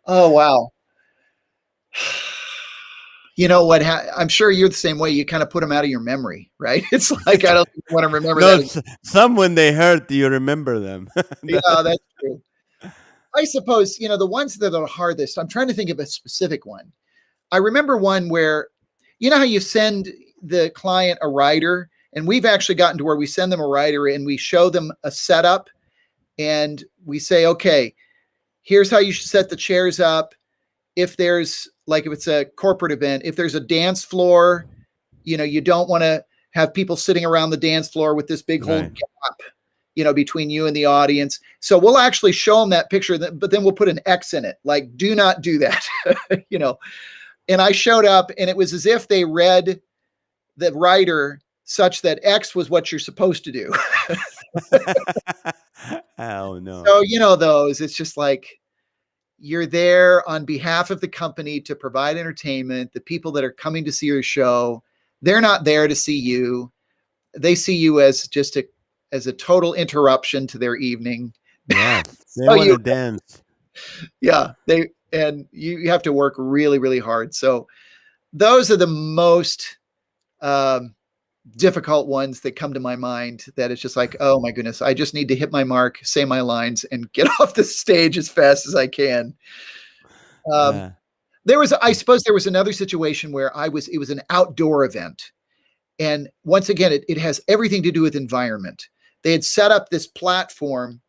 oh wow. You know what? I'm sure you're the same way. You kind of put them out of your memory, right? It's like I don't want to remember
No,
that.
some when they hurt, you remember them.
Yeah, that's true. I suppose the ones that are hardest. I'm trying to think of a specific one. I remember one where, how you send the client a writer, and we've actually gotten to where we send them a writer and we show them a setup, and we say, okay, here's how you should set the chairs up. If it's a corporate event, if there's a dance floor, you don't want to have people sitting around the dance floor with this big whole
Right.
gap, between you and the audience. So we'll actually show them that picture, but then we'll put an X in it, like, do not do that, And I showed up, and it was as if they read the writer such that X was what you're supposed to do.
Oh no.
So, those, it's just like, you're there on behalf of the company to provide entertainment. The people that are coming to see your show, they're not there to see you. They see you as just as a total interruption to their evening.
Yes, they
So
want to dance.
you have to work really, really hard. So those are the most um, difficult ones that come to my mind, that it's just like, oh my goodness, I just need to hit my mark, say my lines, and get off the stage as fast as I can. Um,
Uh,
I suppose there was another situation where it was an outdoor event. And once again, it has everything to do with environment. They had set up this platform,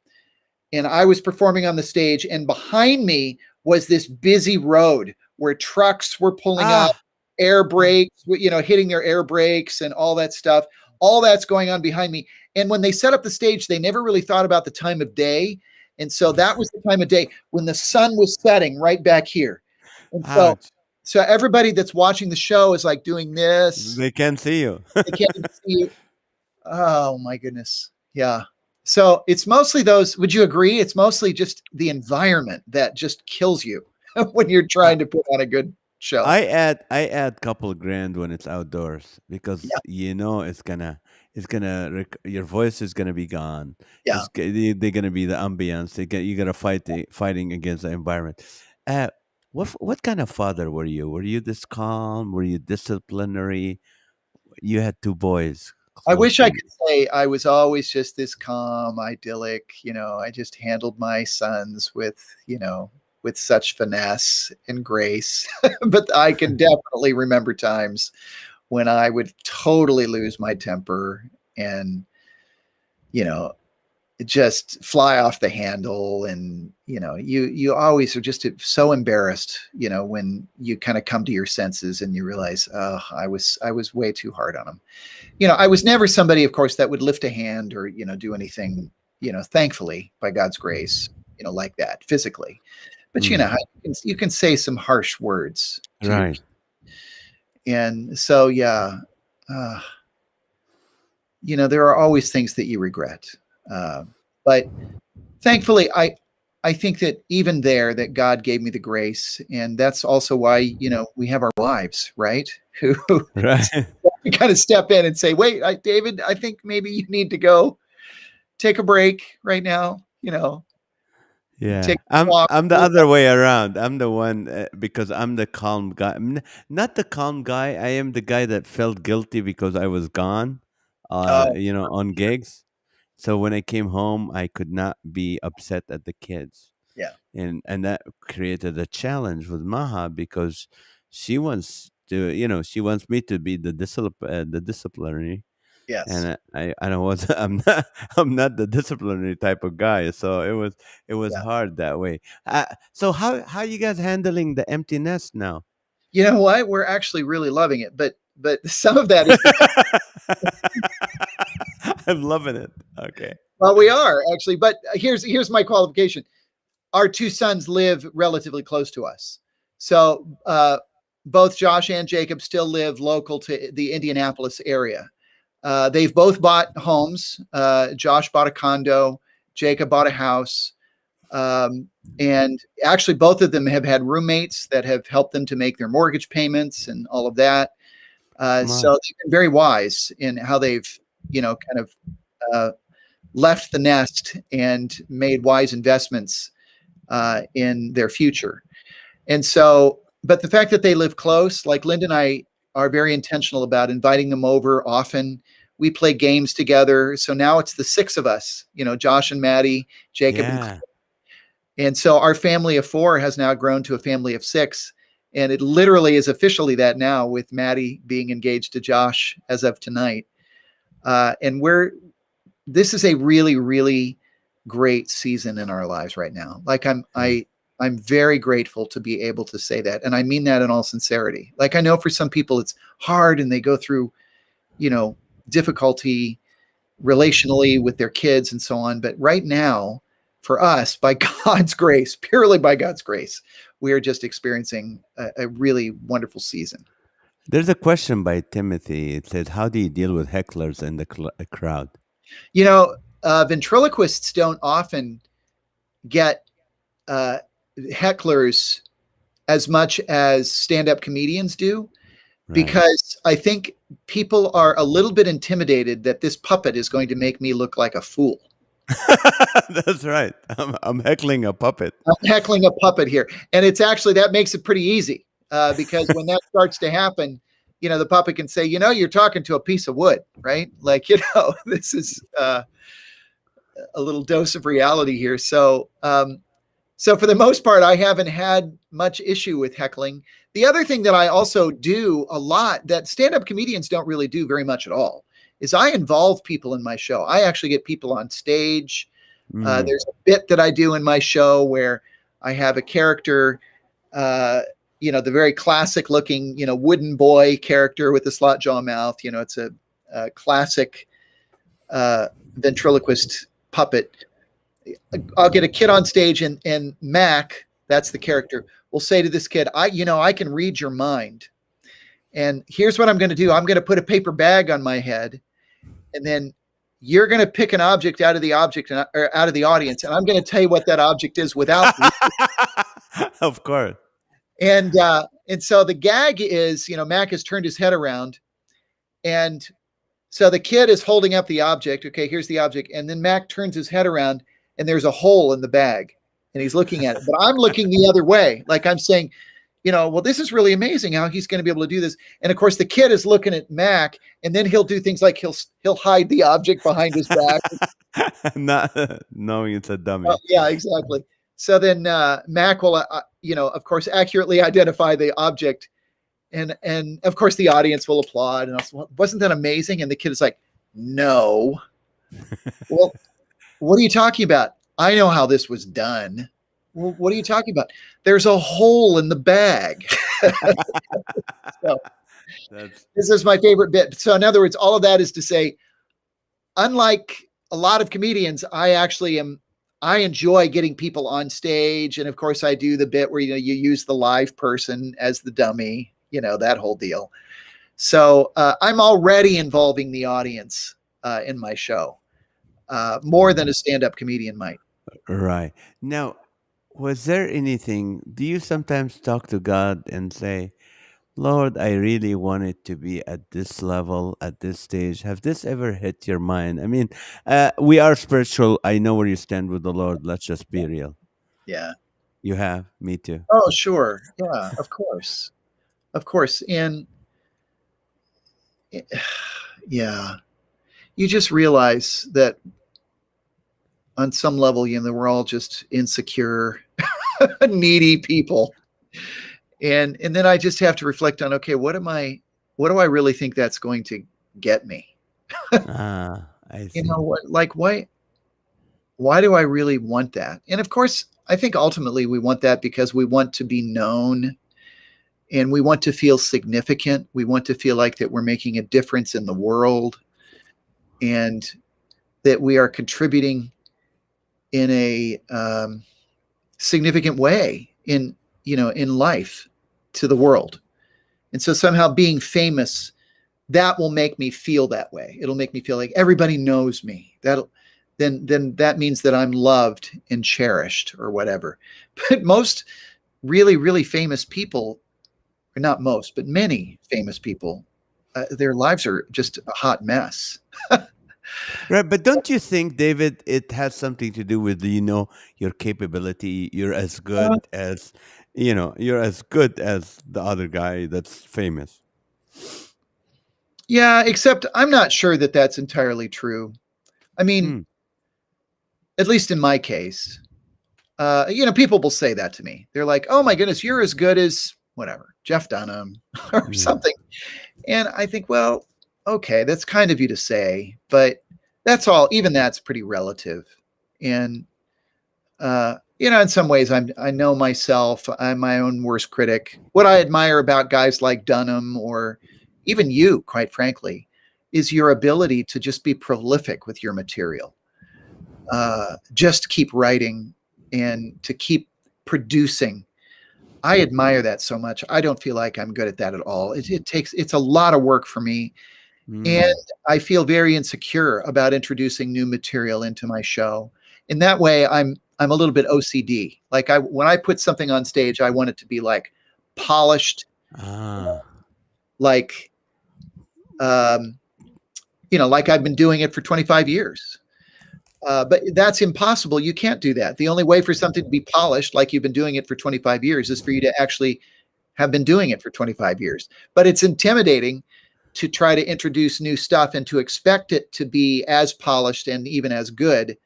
and I was performing on the stage, and behind me was this busy road where trucks were pulling up,
ah,
air
ah,
brakes, hitting their air brakes and all that stuff. All that's going on behind me. And when they set up the stage, they never really thought about the time of day. And so that was the time of day when the sun was setting right back here. And
ouch.
so everybody that's watching the show is like doing this.
They can't see you.
They can't even see you. Oh my goodness. Yeah. So it's mostly those. Would you agree? It's mostly just the environment that just kills you when you're
I,
trying to put on a good show.
I add couple grand when it's outdoors because
Yeah.
your voice is gonna be gone.
Yeah.
They're gonna be the ambience. You gotta fighting against the environment. Uh, what kind of father were you? Were you this calm? Were you disciplinary? You had two boys
I
close
wish
to
I
you.
could say I was always just this calm, idyllic, I just handled my sons with such finesse and grace. But I can definitely remember times when I would totally lose my temper, and, you know, just fly off the handle. And, you always are just so embarrassed, when you kind of come to your senses and you realize, oh, I was way too hard on him. I was never somebody, of course, that would lift a hand or, do anything, thankfully, by God's grace, like that physically. But how you can say some harsh words.
Right.
And so, there are always things that you regret. But thankfully, I think that even there, that God gave me the grace. And that's also why, we have our wives, right? Who
Right.
kind of step in and say, wait, David, I think maybe you need to go take a break right now,
Yeah,
take a walk.
I'm the other way around. I'm the one because I'm the calm guy. Not the calm guy. I am the guy that felt guilty because I was gone,
Oh,
on gigs. So when I came home, I could not be upset at the kids,
yeah.
and that created a challenge with Maha because she wants to, she wants me to be the disciplinary,
Yes.
and I don't was I'm not the disciplinary type of guy, so it was
Yeah.
hard that way. So how you guys handling the empty nest now?
You know what? We're actually really loving it, but some of that is because,
I'm loving it. Okay.
well, we are actually, but here's my qualification. Our two sons live relatively close to us. So both Josh and Jacob still live local to the Indianapolis area. They've both bought homes. Josh bought a condo. Jacob bought a house. And actually, both of them have had roommates that have helped them to make their mortgage payments and all of that. So they've been very wise in how they've, kind of left the nest and made wise investments in their future. And so, but the fact that they live close, like Linda and I are very intentional about inviting them over often. We play games together. So now it's the six of us, Josh and Maddie, Jacob and Claire. And so our family of four has now grown to a family of six. And it literally is officially that now, with Maddie being engaged to Josh as of tonight. And this is a really, really great season in our lives right now. Like I'm very grateful to be able to say that. And I mean that in all sincerity. Like, I know for some people it's hard and they go through, difficulty relationally with their kids and so on. But right now, for us, by God's grace, purely by God's grace, we are just experiencing a really wonderful season.
There's a question by Timothy. It says, how do you deal with hecklers in the crowd?
Ventriloquists don't often get hecklers as much as stand-up comedians do, because I think people are a little bit intimidated that this puppet is going to make me look like a fool.
That's right. I'm heckling a puppet.
I'm heckling a puppet here. And it's actually, that makes it pretty easy because when that starts to happen, the puppet can say, you're talking to a piece of wood, right? Like, this is a little dose of reality here. So for the most part, I haven't had much issue with heckling. The other thing that I also do a lot that stand-up comedians don't really do very much at all is I involve people in my show. I actually get people on stage. There's a bit that I do in my show where I have a character, the very classic looking, wooden boy character with the slot jaw mouth. It's a classic ventriloquist puppet. I'll get a kid on stage and Mac, that's the character, will say to this kid, I can read your mind. And here's what I'm going to do. I'm going to put a paper bag on my head, and then you're going to pick an object out of the audience, and I'm going to tell you what that object is without.
Of course.
And so the gag is, Mac has turned his head around, and so the kid is holding up the object. Okay, here's the object, and then Mac turns his head around, and there's a hole in the bag, and he's looking at it. But I'm looking the other way, like I'm saying, well, this is really amazing how he's going to be able to do this. And of course, the kid is looking at Mac, and then he'll do things like he'll hide the object behind his back,
not knowing it's a dummy.
Yeah, exactly. So then Mac will, of course, accurately identify the object, and of course the audience will applaud. And I'll say, well, wasn't that amazing? And the kid is like, no. Well, What are you talking about? I know how this was done. Well, what are you talking about? There's a hole in the bag. So
That's
this is my favorite bit. So in other words, all of that is to say, unlike a lot of comedians, I enjoy getting people on stage. And of course I do the bit where, you use the live person as the dummy, that whole deal. So I'm already involving the audience in my show more than a stand-up comedian might.
right. Now, was there anything, do you sometimes talk to God and say, Lord, I really want it to be at this level, at this stage? Have this ever hit your mind? I mean, we are spiritual. I know where you stand with the Lord. Let's just be real.
Yeah.
You have? Me too.
Oh, sure. Yeah, of course. Of course. And yeah, you just realize that on some level, we're all just insecure, needy people. And then I just have to reflect on, okay, what do I really think that's going to get me?
I see.
Why do I really want that? And of course, I think ultimately we want that because we want to be known and we want to feel significant. We want to feel like that we're making a difference in the world and that we are contributing in a significant way in life to the world. And so somehow being famous, that will make me feel that way. It'll make me feel like everybody knows me. Then that means that I'm loved and cherished or whatever. But most really, really famous people, or not most, but many famous people, their lives are just a hot mess.
Right, but don't you think, David, it has something to do with your capability? You're as good as the other guy that's famous.
Yeah, except I'm not sure that that's entirely true. I mean, at least in my case, people will say that to me. They're like, "Oh my goodness, you're as good as whatever, Jeff Dunham or something." And I think, well, okay, that's kind of you to say, but that's all. Even that's pretty relative. And in some ways, I know myself. I'm my own worst critic. What I admire about guys like Dunham or even you, quite frankly, is your ability to just be prolific with your material. Just keep writing and to keep producing. I admire that so much. I don't feel like I'm good at that at all. It's a lot of work for me. And I feel very insecure about introducing new material into my show. In that way, I'm a little bit OCD. Like when I put something on stage, I want it to be like polished, like like I've been doing it for 25 years. But that's impossible. You can't do that. The only way for something to be polished, like you've been doing it for 25 years, is for you to actually have been doing it for 25 years. But it's intimidating to try to introduce new stuff and to expect it to be as polished and even as good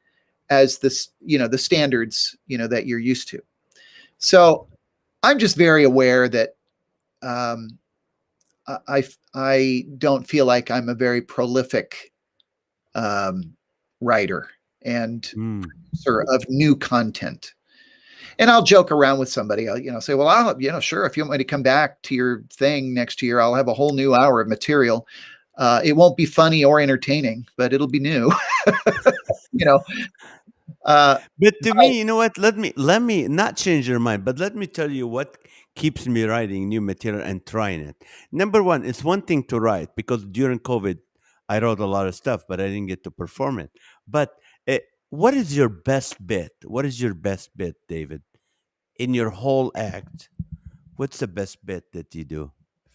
as this, the standards, that you're used to. So I'm just very aware that I don't feel like I'm a very prolific writer and producer of new content. And I'll joke around with somebody. I'll say, well, I'll, sure, if you want me to come back to your thing next year, I'll have a whole new hour of material. It won't be funny or entertaining, but it'll be new.
But to me, you know what? Let me not change your mind, but let me tell you what keeps me writing new material and trying it. Number one, it's one thing to write because during COVID, I wrote a lot of stuff, but I didn't get to perform it. But what is your best bit? What is your best bit, David? In your whole act, what's the best bit that you do?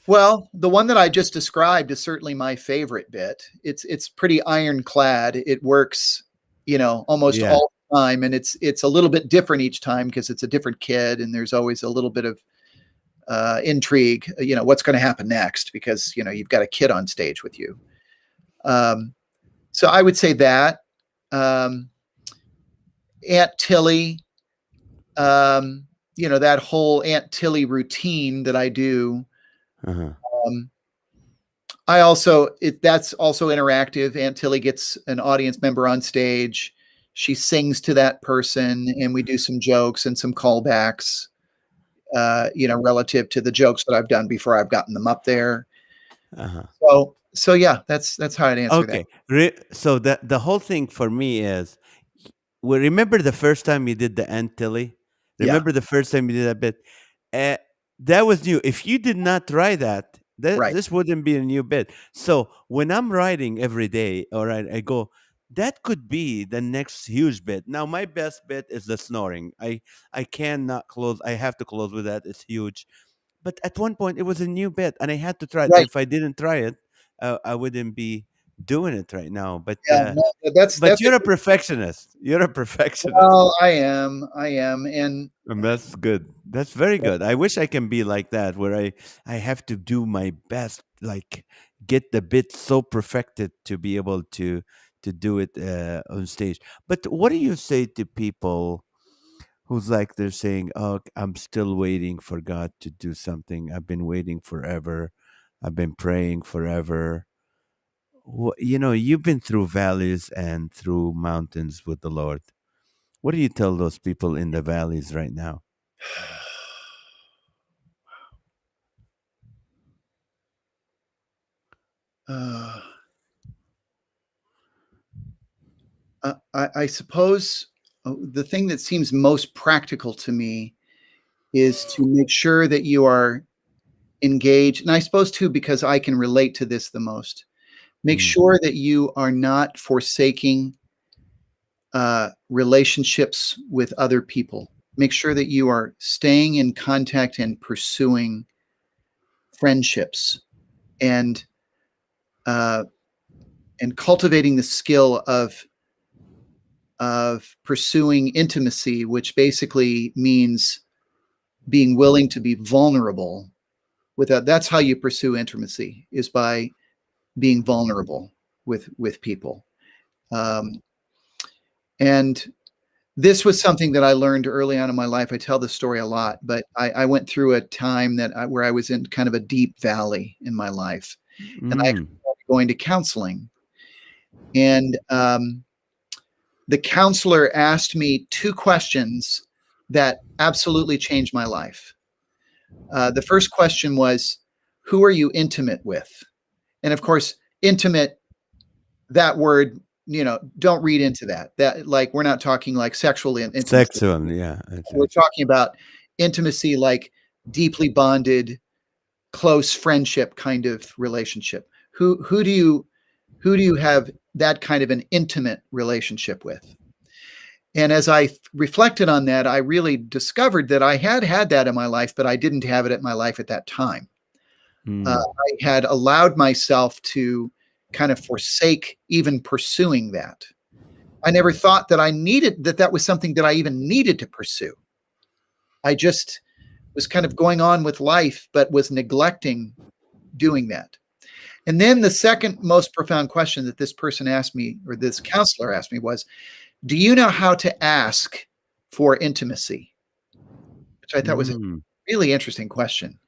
Well, the one that I just described is certainly my favorite bit. It's pretty ironclad. It works, almost all the time, and it's a little bit different each time because it's a different kid, and there's always a little bit of intrigue. What's going to happen next because you've got a kid on stage with you. So I would say that Aunt Tilly. That whole Aunt Tilly routine that I do. That's also interactive. Aunt Tilly gets an audience member on stage. she sings to that person, and we do some jokes and some callbacks, relative to the jokes that I've done before I've gotten them up there.
Uh-huh.
So yeah, that's how I'd answer that.
Okay. So the whole thing for me is, well, remember the first time you did the Antilly?
Yeah,
Remember the first time you did that bit? Uh, that was new. If you did not try that,
right.
this wouldn't be a new bit. So when I'm writing every day, all right, I go, that could be the next huge bit. Now my best bit is the snoring. I cannot close. I have to close with that. It's huge. But at one point, it was a new bit, and I had to try it.
Right.
If I didn't try it, I wouldn't be doing it right now.
Yeah, no, that's
But
a
you're a perfectionist. You're a perfectionist.
well, I am, and
And that's good. That's very good. I wish I can be like that, where I have to do my best, like get the bit so perfected to be able to do it on stage. But what do you say to people who's like they're saying, "Oh, I'm still waiting for God to do something. I've been waiting forever. I've been praying forever." You've been through valleys and through mountains with the Lord. What do you tell those people in the valleys right now?
uh, I suppose the thing that seems most practical to me is to make sure that you are engaged, and I suppose too, because I can relate to this the most. Make
Mm,
sure that you are not forsaking relationships with other people. Make sure that you are staying in contact and pursuing friendships, and uh, and cultivating the skill of pursuing intimacy, which basically means being willing to be vulnerable. That's how you pursue intimacy, is by being vulnerable with people. Um, and this was something that I learned early on in my life. I tell this story a lot, but I went through a time where I was in kind of a deep valley in my life, and I
mm,
started going to counseling. And the counselor asked me two questions that absolutely changed my life. The first question was, "Who are you intimate with?" And of course, intimate, that word, don't read into that. That, like, we're not talking like sexual intimacy.
sexual, yeah.
We're talking about intimacy, like deeply bonded, close friendship kind of relationship. Who do you have that kind of an intimate relationship with? And as I reflected on that, I really discovered that I had that in my life, but I didn't have it in my life at that time.
Mm,
I had allowed myself to kind of forsake even pursuing that. I never thought that was something that I even needed to pursue. I just was kind of going on with life, but was neglecting doing that. And then the second most profound question that this person asked me, or this counselor asked me, was, "Do you know how to ask for intimacy?" Which I thought was a
mm.
really interesting question.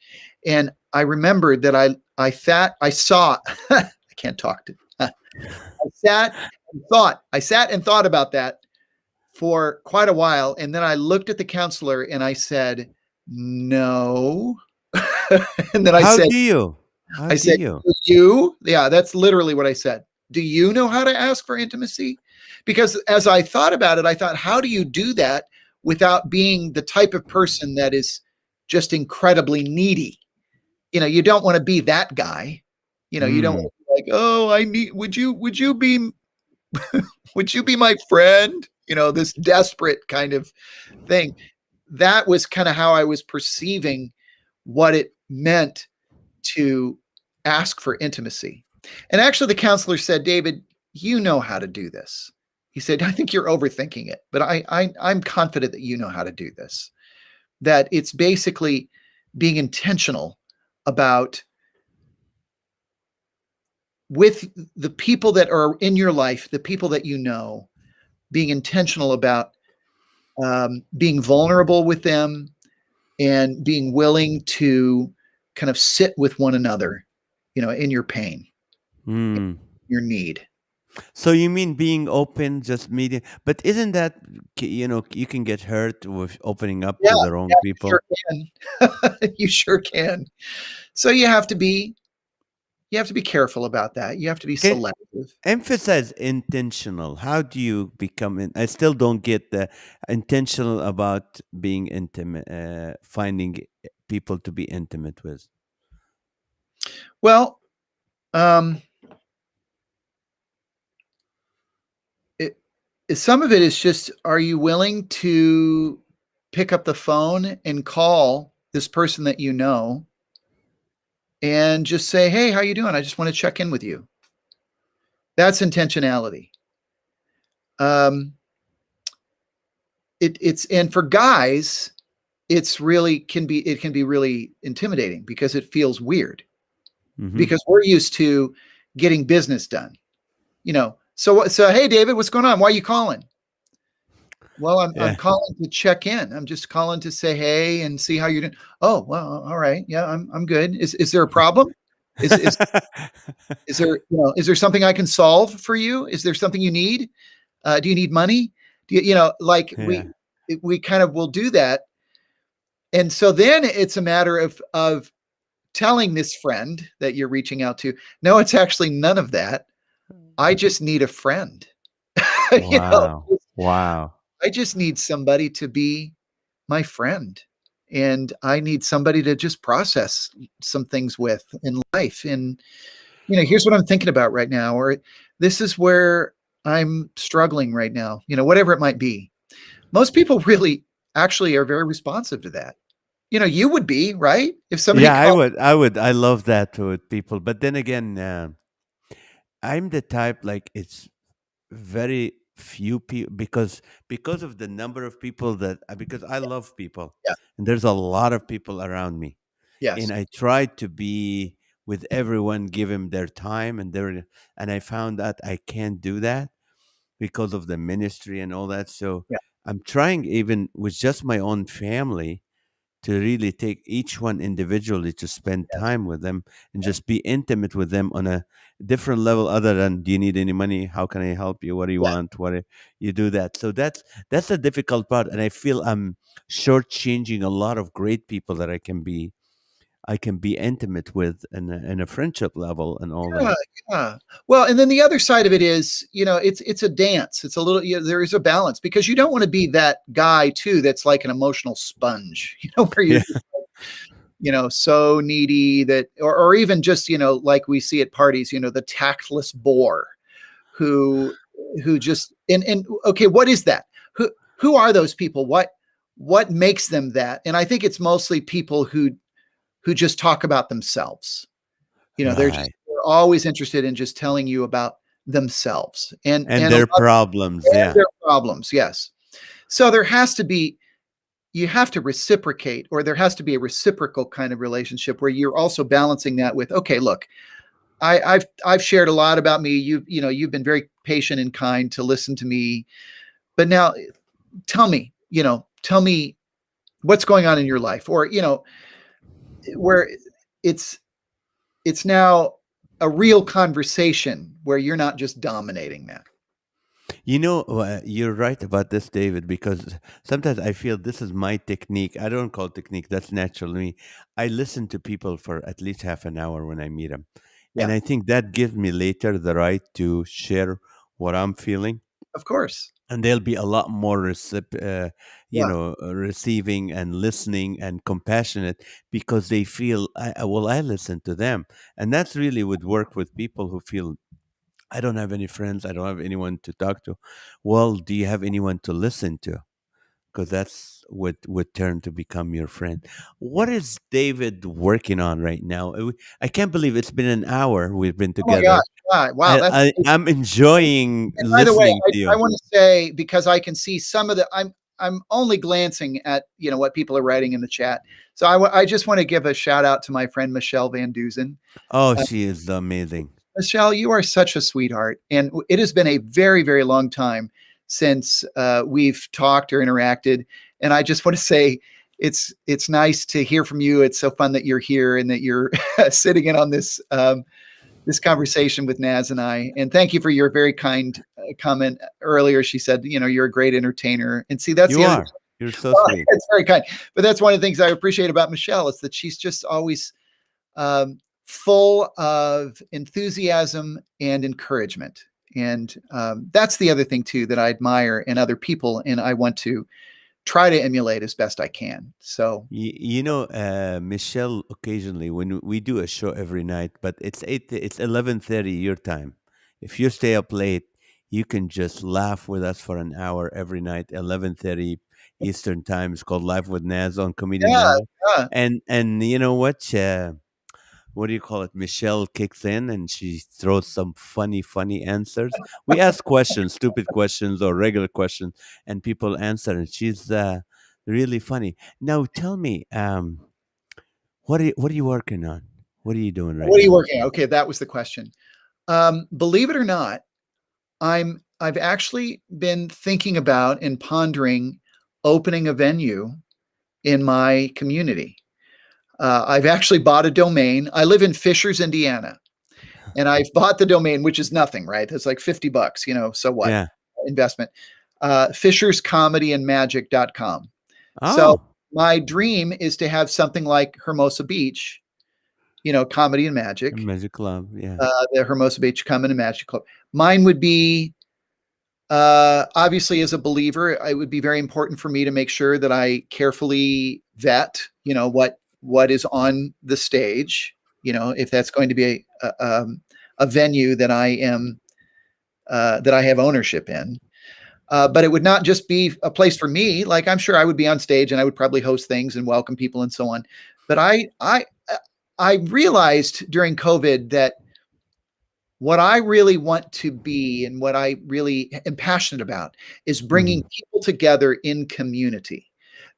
And I remembered that I saw, I can't talk to, I sat and thought about that for quite a while. And then I looked at the counselor and I said, "No." And then I
How
said,
do you? How
I
do
said,
you?
"Do you?" Yeah, that's literally what I said. "Do you know how to ask for intimacy?" Because as I thought about it, I thought, how do you do that without being the type of person that is just incredibly needy? You don't want to be that guy. You don't
Mm,
want to be like, "Oh, I need, would you be my friend?" This desperate kind of thing. That was kind of how I was perceiving what it meant to ask for intimacy. And actually, the counselor said, "David, you know how to do this." He said, "I think you're overthinking it, but I'm confident that you know how to do this. That it's basically being intentional about, with the people that are in your life, the people that you know, being intentional about being vulnerable with them, and being willing to kind of sit with one another, in your pain,
mm.
your need."
So you mean being open, just meeting? But isn't that you can get hurt with opening up
Yeah,
to the wrong
yeah, you
people?
sure can. You sure can. So you have to be careful about that. You have to be
Can
selective.
emphasize intentional. How do you become? I still don't get the intentional about being intimate, finding people to be intimate with.
Well, um, it, some of it is just, are you willing to pick up the phone and call this person that you know and just say, "Hey, how you doing? I just want to check in with you." That's intentionality. Um, it's and for guys, it can be really intimidating because it feels weird
Hmm.
because we're used to getting business done. So hey David, what's going on? Why are you calling? Well, I'm
Yeah.
calling to check in. I'm just calling to say hey and see how you're doing. Oh, well, all right. Yeah, I'm good. Is there a problem? Is is is there, is there something I can solve for you? Is there something you need? Do you need money? Like
Yeah.
we kind of will do that. And so then it's a matter of telling this friend that you're reaching out to, no, it's actually none of that. I just need a friend. you know,
Wow. Wow.
I just need somebody to be my friend. And I need somebody to just process some things with in life. And, here's what I'm thinking about right now, or this is where I'm struggling right now, whatever it might be. Most people really actually are very responsive to that. You would be, right? If somebody
Yeah, I
called.
would. I would. I love that with people. But then again, I'm the type like it's very few people because of the number of people that because I love people
Yeah.
and there's a lot of people around me and
Yes.
I try to be with everyone, give them their time and I found that I can't do that because of the ministry and all that. So
Yeah.
I'm trying even with just my own family to really take each one individually to spend
Yes.
time with them and just be intimate with them on a different level other than do you need any money, how can I help you, what do you
Yeah.
want, you do that. So that's a difficult part and I feel I'm shortchanging a lot of great people that I can be intimate with in a friendship level and all
Yeah,
that.
yeah. Well, and then the other side of it is, it's a dance. It's a little, there is a balance because you don't want to be that guy too that's like an emotional sponge, where you're
Yeah.
just, so needy that, or even just, like we see at parties, the tactless bore who just and okay, what is that? Who are those people? What makes them that? And I think it's mostly people who just talk about themselves.
Right.
They're always interested in just telling you about themselves
And
and a
their
lot
problems,
and
yeah.
their problems. Yes. So there has to be, you have to reciprocate, or there has to be a reciprocal kind of relationship where you're also balancing that with, okay, look, I've shared a lot about me. You've been very patient and kind to listen to me, but now tell me what's going on in your life, or where it's it's now a real conversation where you're not just dominating that.
You're right about this, David, because sometimes I feel this is my technique. I don't call it technique, that's natural to me. I listen to people for at least half an hour when I meet them. And
Yeah,
I think that gives me later the right to share what I'm feeling.
of course.
And they'll be a lot more
Yeah,
receiving and listening and compassionate because they feel, I listen to them. And that's really would work with people who feel I don't have any friends. I don't have anyone to talk to. Well, do you have anyone to listen to? Because that's what would turn to become your friend. What is David working on right now? I can't believe it's been an hour we've been
oh my gosh.
together.
Wow,
I,
that's
I
amazing.
I'm enjoying
And by the way,
listening to
I
you.
want to say, because I can see some of the, I'm only glancing at what people are writing in the chat. So I just want to give a shout out to my friend Michelle Van Duzen.
Oh,
Uh,
she is amazing.
Michelle, you are such a sweetheart, and it has been a very, very long time since we've talked or interacted. And I just want to say, it's nice to hear from you. It's so fun that you're here and that you're sitting in on this this conversation with Naz and I. And thank you for your very kind comment earlier. She said, you're a great entertainer. And see, that's
You
the other.
are. You're so sweet.
It's very kind. But that's one of the things I appreciate about Michelle is that she's just always full of enthusiasm and encouragement. And that's the other thing, too, that I admire in other people. And I want to try to emulate as best I can. So,
Michelle, occasionally when we do a show every night, but it's 11:30 your time. If you stay up late, you can just laugh with us for an hour every night, 11:30 Eastern time. It's called Live with Naz on Comedian
yeah,
Nazareth.
yeah.
And you know what do you call it? Michelle kicks in and she throws some funny answers. We ask questions, stupid questions or regular questions, and people answer. And she's really funny. Now, tell me, what are you working on? What are you doing right
What are you
now?
working on? Okay, that was the question. Believe it or not, I've actually been thinking about and pondering opening a venue in my community. I've actually bought a domain. I live in Fishers, Indiana, and I've bought the domain, which is nothing, right? It's like $50, so what?
Yeah.
Investment. FishersComedyandMagic.com. So
Oh,
my dream is to have something like Hermosa Beach, Comedy and Magic,
Magic Club. Yeah.
the Hermosa Beach Comedy and Magic Club. Mine would be, obviously, as a believer, it would be very important for me to make sure that I carefully vet, what is on the stage, if that's going to be a venue that I am, that I have ownership in. But it would not just be a place for me. Like, I'm sure I would be on stage and I would probably host things and welcome people and so on. But I realized during COVID that what I really want to be and what I really am passionate about is bringing people together in community.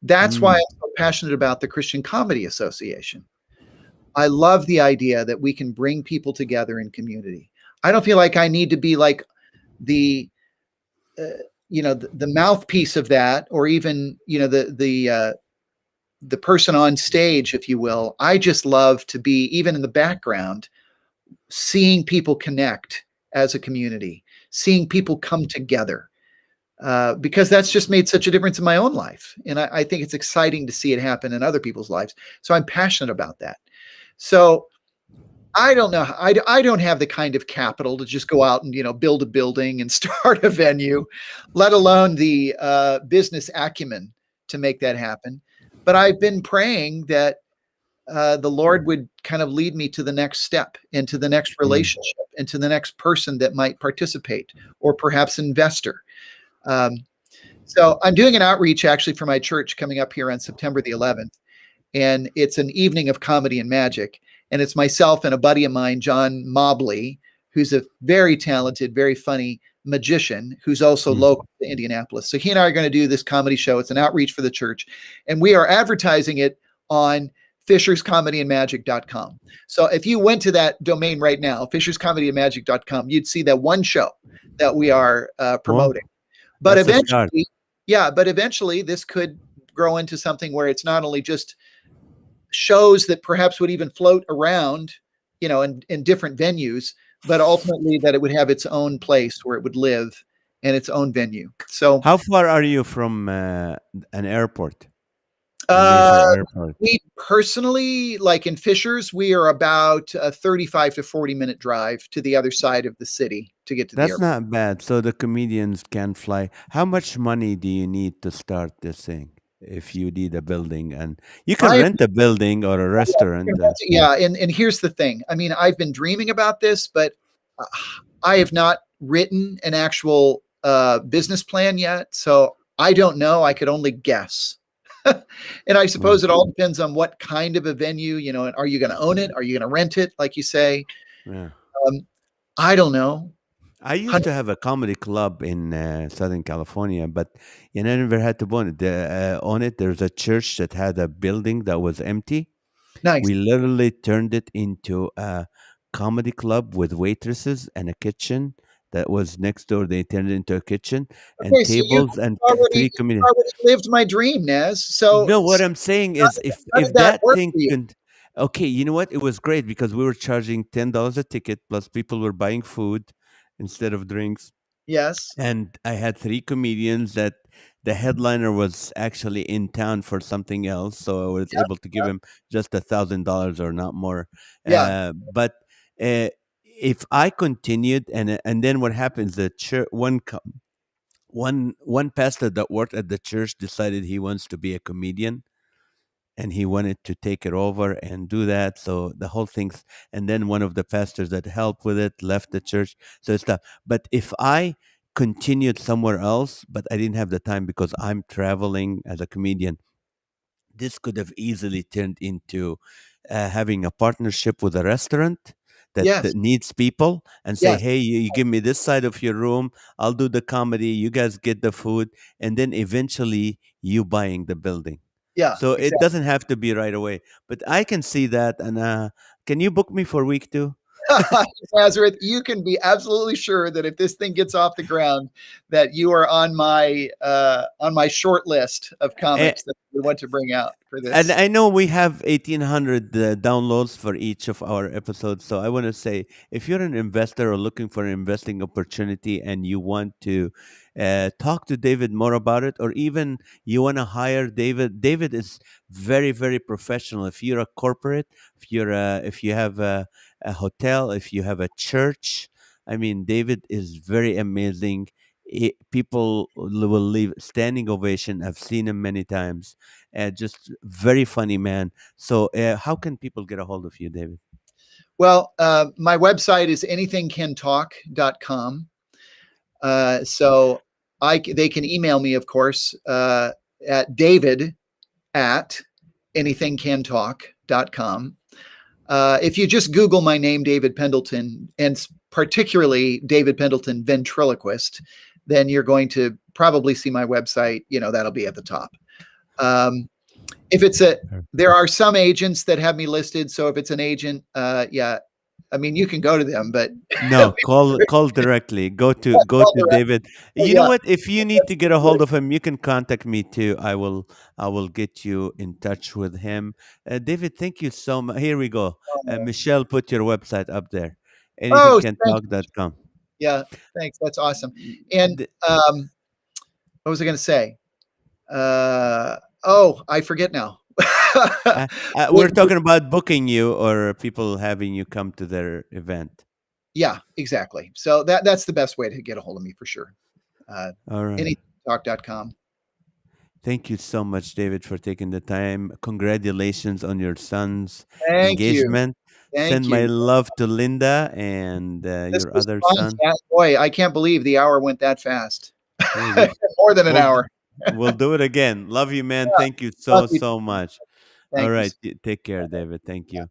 That's why I'm so passionate about the Christian Comedy Association. I love the idea that we can bring people together in community. I don't feel like I need to be like the mouthpiece of that, or even the person on stage, if you will. I just love to be even in the background, seeing people connect as a community, seeing people come together. Because that's just made such a difference in my own life. And I think it's exciting to see it happen in other people's lives. So I'm passionate about that. So I don't know. I don't have the kind of capital to just go out and, build a building and start a venue, let alone the business acumen to make that happen. But I've been praying that the Lord would kind of lead me to the next step, into the next relationship, into the next person that might participate, or perhaps investor. So I'm doing an outreach actually for my church coming up here on September the 11th. And it's an evening of comedy and magic. And it's myself and a buddy of mine, John Mobley, who's a very talented, very funny magician, who's also local to Indianapolis. So he and I are going to do this comedy show. It's an outreach for the church. And we are advertising it on FishersComedyandMagic.com. So if you went to that domain right now, FishersComedyandMagic.com, you'd see that one show that we are promoting. But eventually this could grow into something where it's not only just shows that perhaps would even float around, in different venues, but ultimately that it would have its own place where it would live and its own venue. So
how far are you from an airport?
We personally, like in Fishers, we are about a 35 to 40-minute drive to the other side of the city to get to the airport.
That's not bad. So the comedians can fly. How much money do you need to start this thing? If you need a building, and you can rent a building or a restaurant.
Yeah. And here's the thing. I mean, I've been dreaming about this, but I have not written an actual business plan yet. So I don't know. I could only guess. And I suppose it all depends on what kind of a venue, are you going to own it? Are you going to rent it? Like you say,
Yeah.
I don't know.
I used to have a comedy club in Southern California, but I never had to own it. There's a church that had a building that was empty.
Nice.
We literally turned it into a comedy club with waitresses and a kitchen that was next door. They turned it into a kitchen and tables and three comedians.
Already lived my dream, Naz. So
no, what I'm saying is, if
how did
that
work
thing
for you?
can, Okay, you know what? It was great because we were charging $10 a ticket, plus people were buying food instead of drinks.
Yes.
And I had three comedians that the headliner was actually in town for something else, so I was
Yep.
able to give
Yep.
him just $1,000 or not more.
Yeah.
But uh, if I continued, and then what happens? The church one pastor that worked at the church decided he wants to be a comedian, and he wanted to take it over and do that. So the whole thing's, and then one of the pastors that helped with it left the church. So it's tough. But if I continued somewhere else, but I didn't have the time because I'm traveling as a comedian, this could have easily turned into having a partnership with a restaurant that
Yes.
needs people and say,
Yes.
hey, you give me this side of your room, I'll do the comedy, you guys get the food, and then eventually you buying the building.
Yeah.
So it
Exactly.
doesn't have to be right away, but I can see that. And can you book me for week 2?
Nazareth, you can be absolutely sure that if this thing gets off the ground, that you are on my short list of comics that we want to bring out for
And
this.
I know we have 1,800 downloads for each of our episodes. So I want to say, if you're an investor or looking for an investing opportunity and you want to talk to David more about it, or even you want to hire David, David is very, very professional. If you're a corporate, if you have a hotel, if you have a church, I mean, David is very amazing. People will leave standing ovation. I've seen him many times, just very funny man. So how can people get a hold of you, David?
Well, my website is anythingcantalk.com. So they can email me, of course, at David at anythingcantalk.com. If you just Google my name, David Pendleton, and particularly David Pendleton ventriloquist, then you're going to probably see my website. That'll be at the top. If it's there are some agents that have me listed. So if it's an agent, yeah, I mean, you can go to them, but
No, call directly. Go to David. You know
yeah.
what? If you need to get a hold of him, you can contact me too. I will get you in touch with him. David, thank you so much. Here we go. Michelle, put your website up there.
Oh, thank you.
Anythingcantalk.com.
Yeah, thanks. That's awesome. And
D-
what was I going to say? Oh, I forget now.
we're talking about booking you or people having you come to their event.
Yeah, exactly. So that's the best way to get a hold of me for sure.
All right.
Anytalk.com.
Thank you so much, David, for taking the time. Congratulations on your son's
Thank you.
engagement.
Thank
Send my
you.
love to Linda and
This
your
was
other
fun.
son.
Yeah, boy, I can't believe the hour went that fast.
Hey, we
More than an
we'll
hour.
we'll do it again. Love you, man.
Yeah,
Thank you
love
so
you.
so much. All
Thank you.
right, take care, David. Thank you.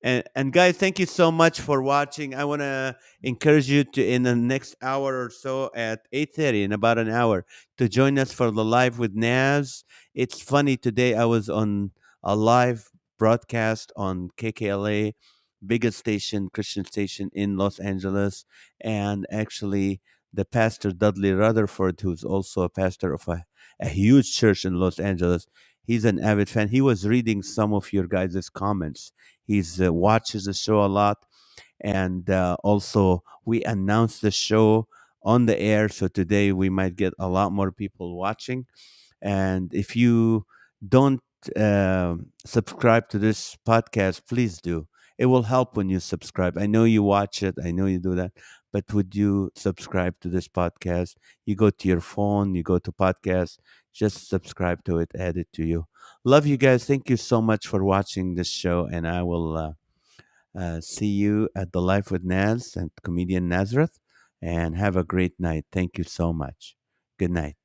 And guys, thank you so much for watching. I want to encourage you to in the next hour or so at 8:30, in about an hour, to join us for the live with Naz. It's funny, today I was on a live broadcast on KKLA, biggest station, Christian station in Los Angeles, and actually the pastor Dudley Rutherford, who's also a pastor of a huge church in Los Angeles. He's an avid fan. He was reading some of your guys' comments. He's watches the show a lot, and also we announced the show on the air. So today we might get a lot more people watching. And if you don't subscribe to this podcast, please do. It will help when you subscribe. I know you watch it. I know you do that. But would you subscribe to this podcast? You go to your phone, you go to podcast, just subscribe to it, add it to you. Love you guys. Thank you so much for watching this show. And I will see you at the Life with Naz and Comedian Nazareth. And have a great night. Thank you so much. Good night.